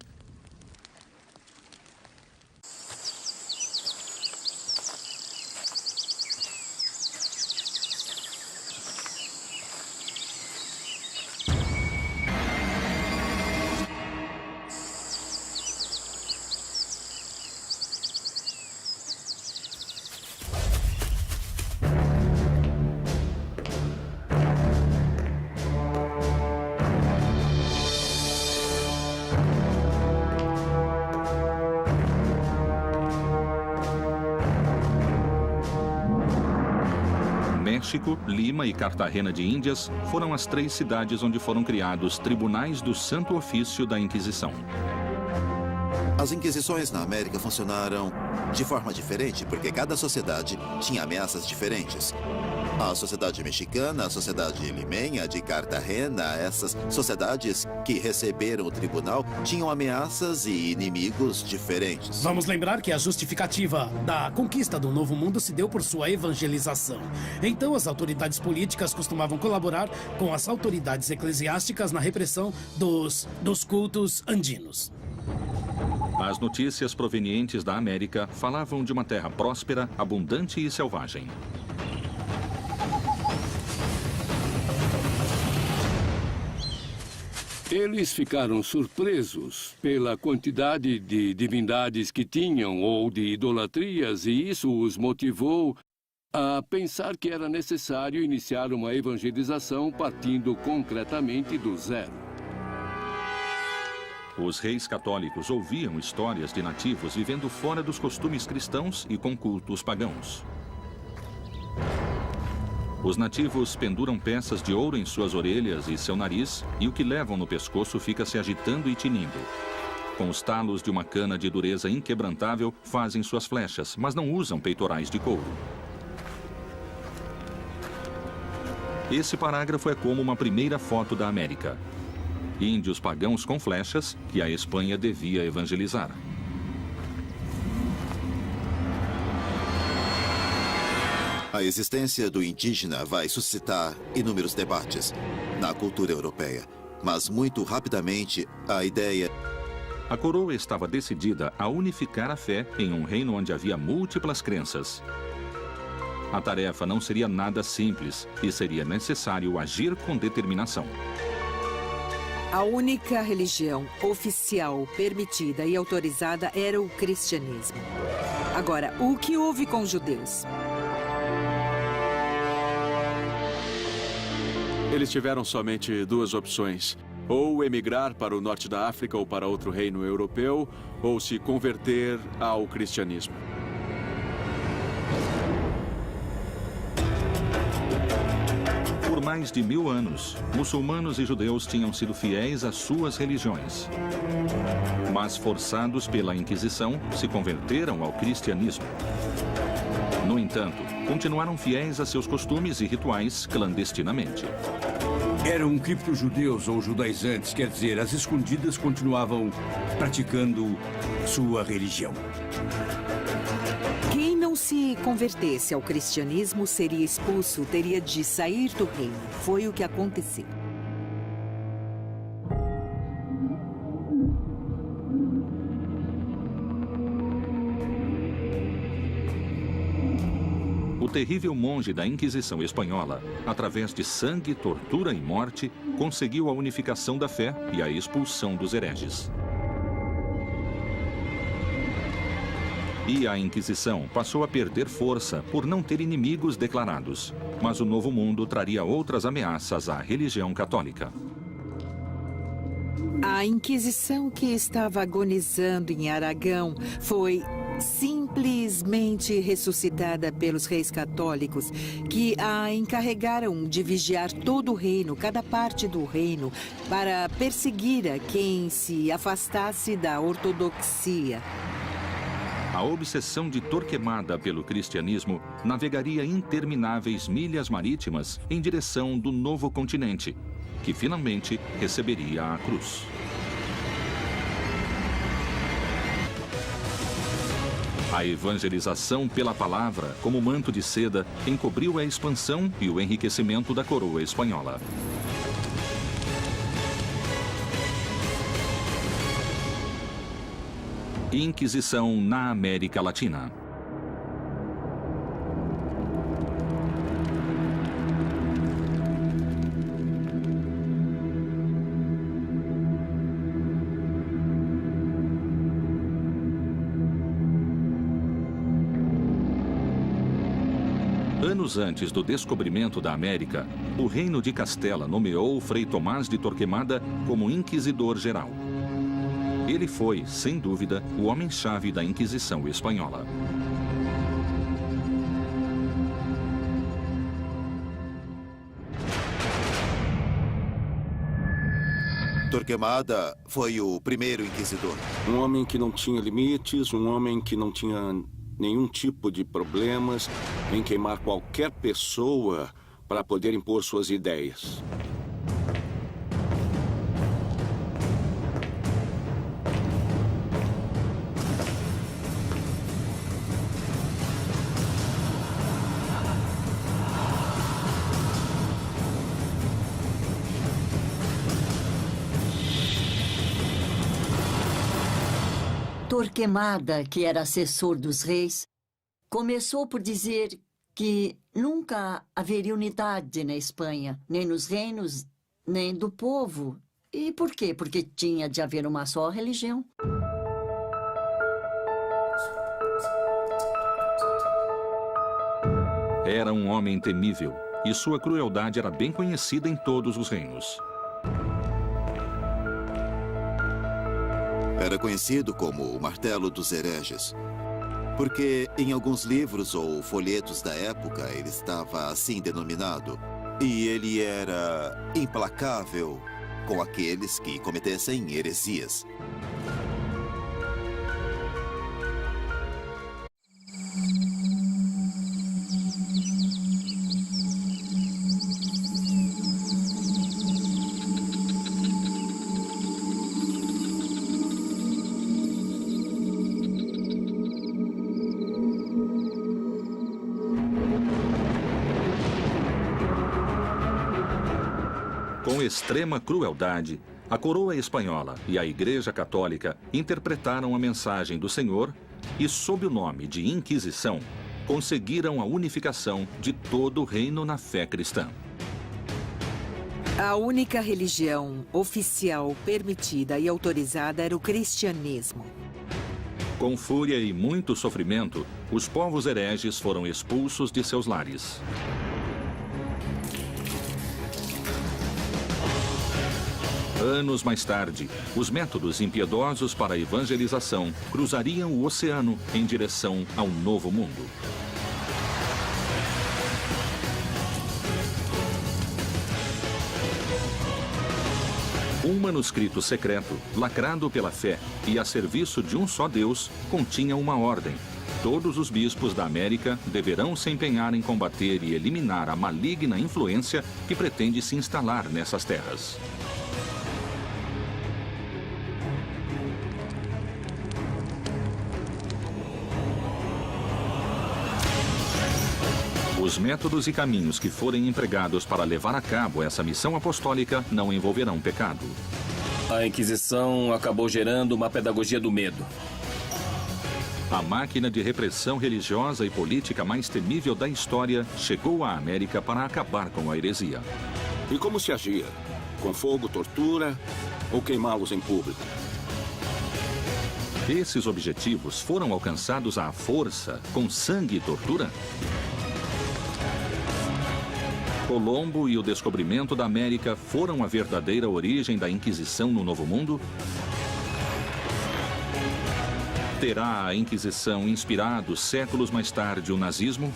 México, Lima e Cartagena de Índias foram as 3 cidades onde foram criados tribunais do Santo Ofício da Inquisição. As inquisições na América funcionaram de forma diferente, porque cada sociedade tinha ameaças diferentes. A sociedade mexicana, a sociedade limenha de Cartagena, essas sociedades que receberam o tribunal tinham ameaças e inimigos diferentes. Vamos lembrar que a justificativa da conquista do Novo Mundo se deu por sua evangelização. Então, as autoridades políticas costumavam colaborar com as autoridades eclesiásticas na repressão dos cultos andinos. As notícias provenientes da América falavam de uma terra próspera, abundante e selvagem. Eles ficaram surpresos pela quantidade de divindades que tinham ou de idolatrias, e isso os motivou a pensar que era necessário iniciar uma evangelização partindo concretamente do zero. Os reis católicos ouviam histórias de nativos vivendo fora dos costumes cristãos e com cultos pagãos. Os nativos penduram peças de ouro em suas orelhas e seu nariz, e o que levam no pescoço fica se agitando e tinindo. Com os talos de uma cana de dureza inquebrantável, fazem suas flechas, mas não usam peitorais de couro. Esse parágrafo é como uma primeira foto da América. Índios pagãos com flechas que a Espanha devia evangelizar. A existência do indígena vai suscitar inúmeros debates na cultura europeia, mas muito rapidamente a ideia... A coroa estava decidida a unificar a fé em um reino onde havia múltiplas crenças. A tarefa não seria nada simples e seria necessário agir com determinação. A única religião oficial, permitida e autorizada era o cristianismo. Agora, o que houve com os judeus? Eles tiveram somente 2 opções. Ou emigrar para o norte da África ou para outro reino europeu, ou se converter ao cristianismo. Por mais de 1000 anos, muçulmanos e judeus tinham sido fiéis às suas religiões. Mas, forçados pela Inquisição, se converteram ao cristianismo. No entanto, continuaram fiéis a seus costumes e rituais clandestinamente. Eram cripto-judeus ou judaizantes, quer dizer, as escondidas continuavam praticando sua religião. Quem não se convertesse ao cristianismo seria expulso, teria de sair do reino. Foi o que aconteceu. O terrível monge da Inquisição Espanhola, através de sangue, tortura e morte, conseguiu a unificação da fé e a expulsão dos hereges. E a Inquisição passou a perder força por não ter inimigos declarados. Mas o Novo Mundo traria outras ameaças à religião católica. A Inquisição que estava agonizando em Aragão foi simplesmente ressuscitada pelos reis católicos, que a encarregaram de vigiar todo o reino, cada parte do reino, para perseguir a quem se afastasse da ortodoxia. A obsessão de Torquemada pelo cristianismo navegaria intermináveis milhas marítimas em direção do novo continente, que finalmente receberia a cruz. A evangelização pela palavra, como manto de seda, encobriu a expansão e o enriquecimento da coroa espanhola. Inquisição na América Latina. Anos antes do descobrimento da América, o Reino de Castela nomeou Frei Tomás de Torquemada como inquisidor geral. Ele foi, sem dúvida, o homem-chave da Inquisição espanhola. Torquemada foi o primeiro inquisidor. Um homem que não tinha limites, um homem que não tinha nenhum tipo de problemas em queimar qualquer pessoa para poder impor suas ideias. Torquemada, que era assessor dos reis, começou por dizer que nunca haveria unidade na Espanha, nem nos reinos, nem do povo. E por quê? Porque tinha de haver uma só religião. Era um homem temível, e sua crueldade era bem conhecida em todos os reinos. Era conhecido como o Martelo dos Hereges, porque em alguns livros ou folhetos da época ele estava assim denominado. E ele era implacável com aqueles que cometessem heresias. Com extrema crueldade, a coroa espanhola e a Igreja Católica interpretaram a mensagem do Senhor e, sob o nome de Inquisição, conseguiram a unificação de todo o reino na fé cristã. A única religião oficial permitida e autorizada era o cristianismo. Com fúria e muito sofrimento, os povos hereges foram expulsos de seus lares. Anos mais tarde, os métodos impiedosos para a evangelização cruzariam o oceano em direção ao Novo Mundo. Um manuscrito secreto, lacrado pela fé e a serviço de um só Deus, continha uma ordem. Todos os bispos da América deverão se empenhar em combater e eliminar a maligna influência que pretende se instalar nessas terras. Os métodos e caminhos que forem empregados para levar a cabo essa missão apostólica não envolverão pecado. A Inquisição acabou gerando uma pedagogia do medo. A máquina de repressão religiosa e política mais temível da história chegou à América para acabar com a heresia. E como se agia? Com fogo, tortura ou queimá-los em público? Esses objetivos foram alcançados à força, com sangue e tortura? Colombo e o descobrimento da América foram a verdadeira origem da Inquisição no Novo Mundo? Terá a Inquisição inspirado séculos mais tarde o nazismo?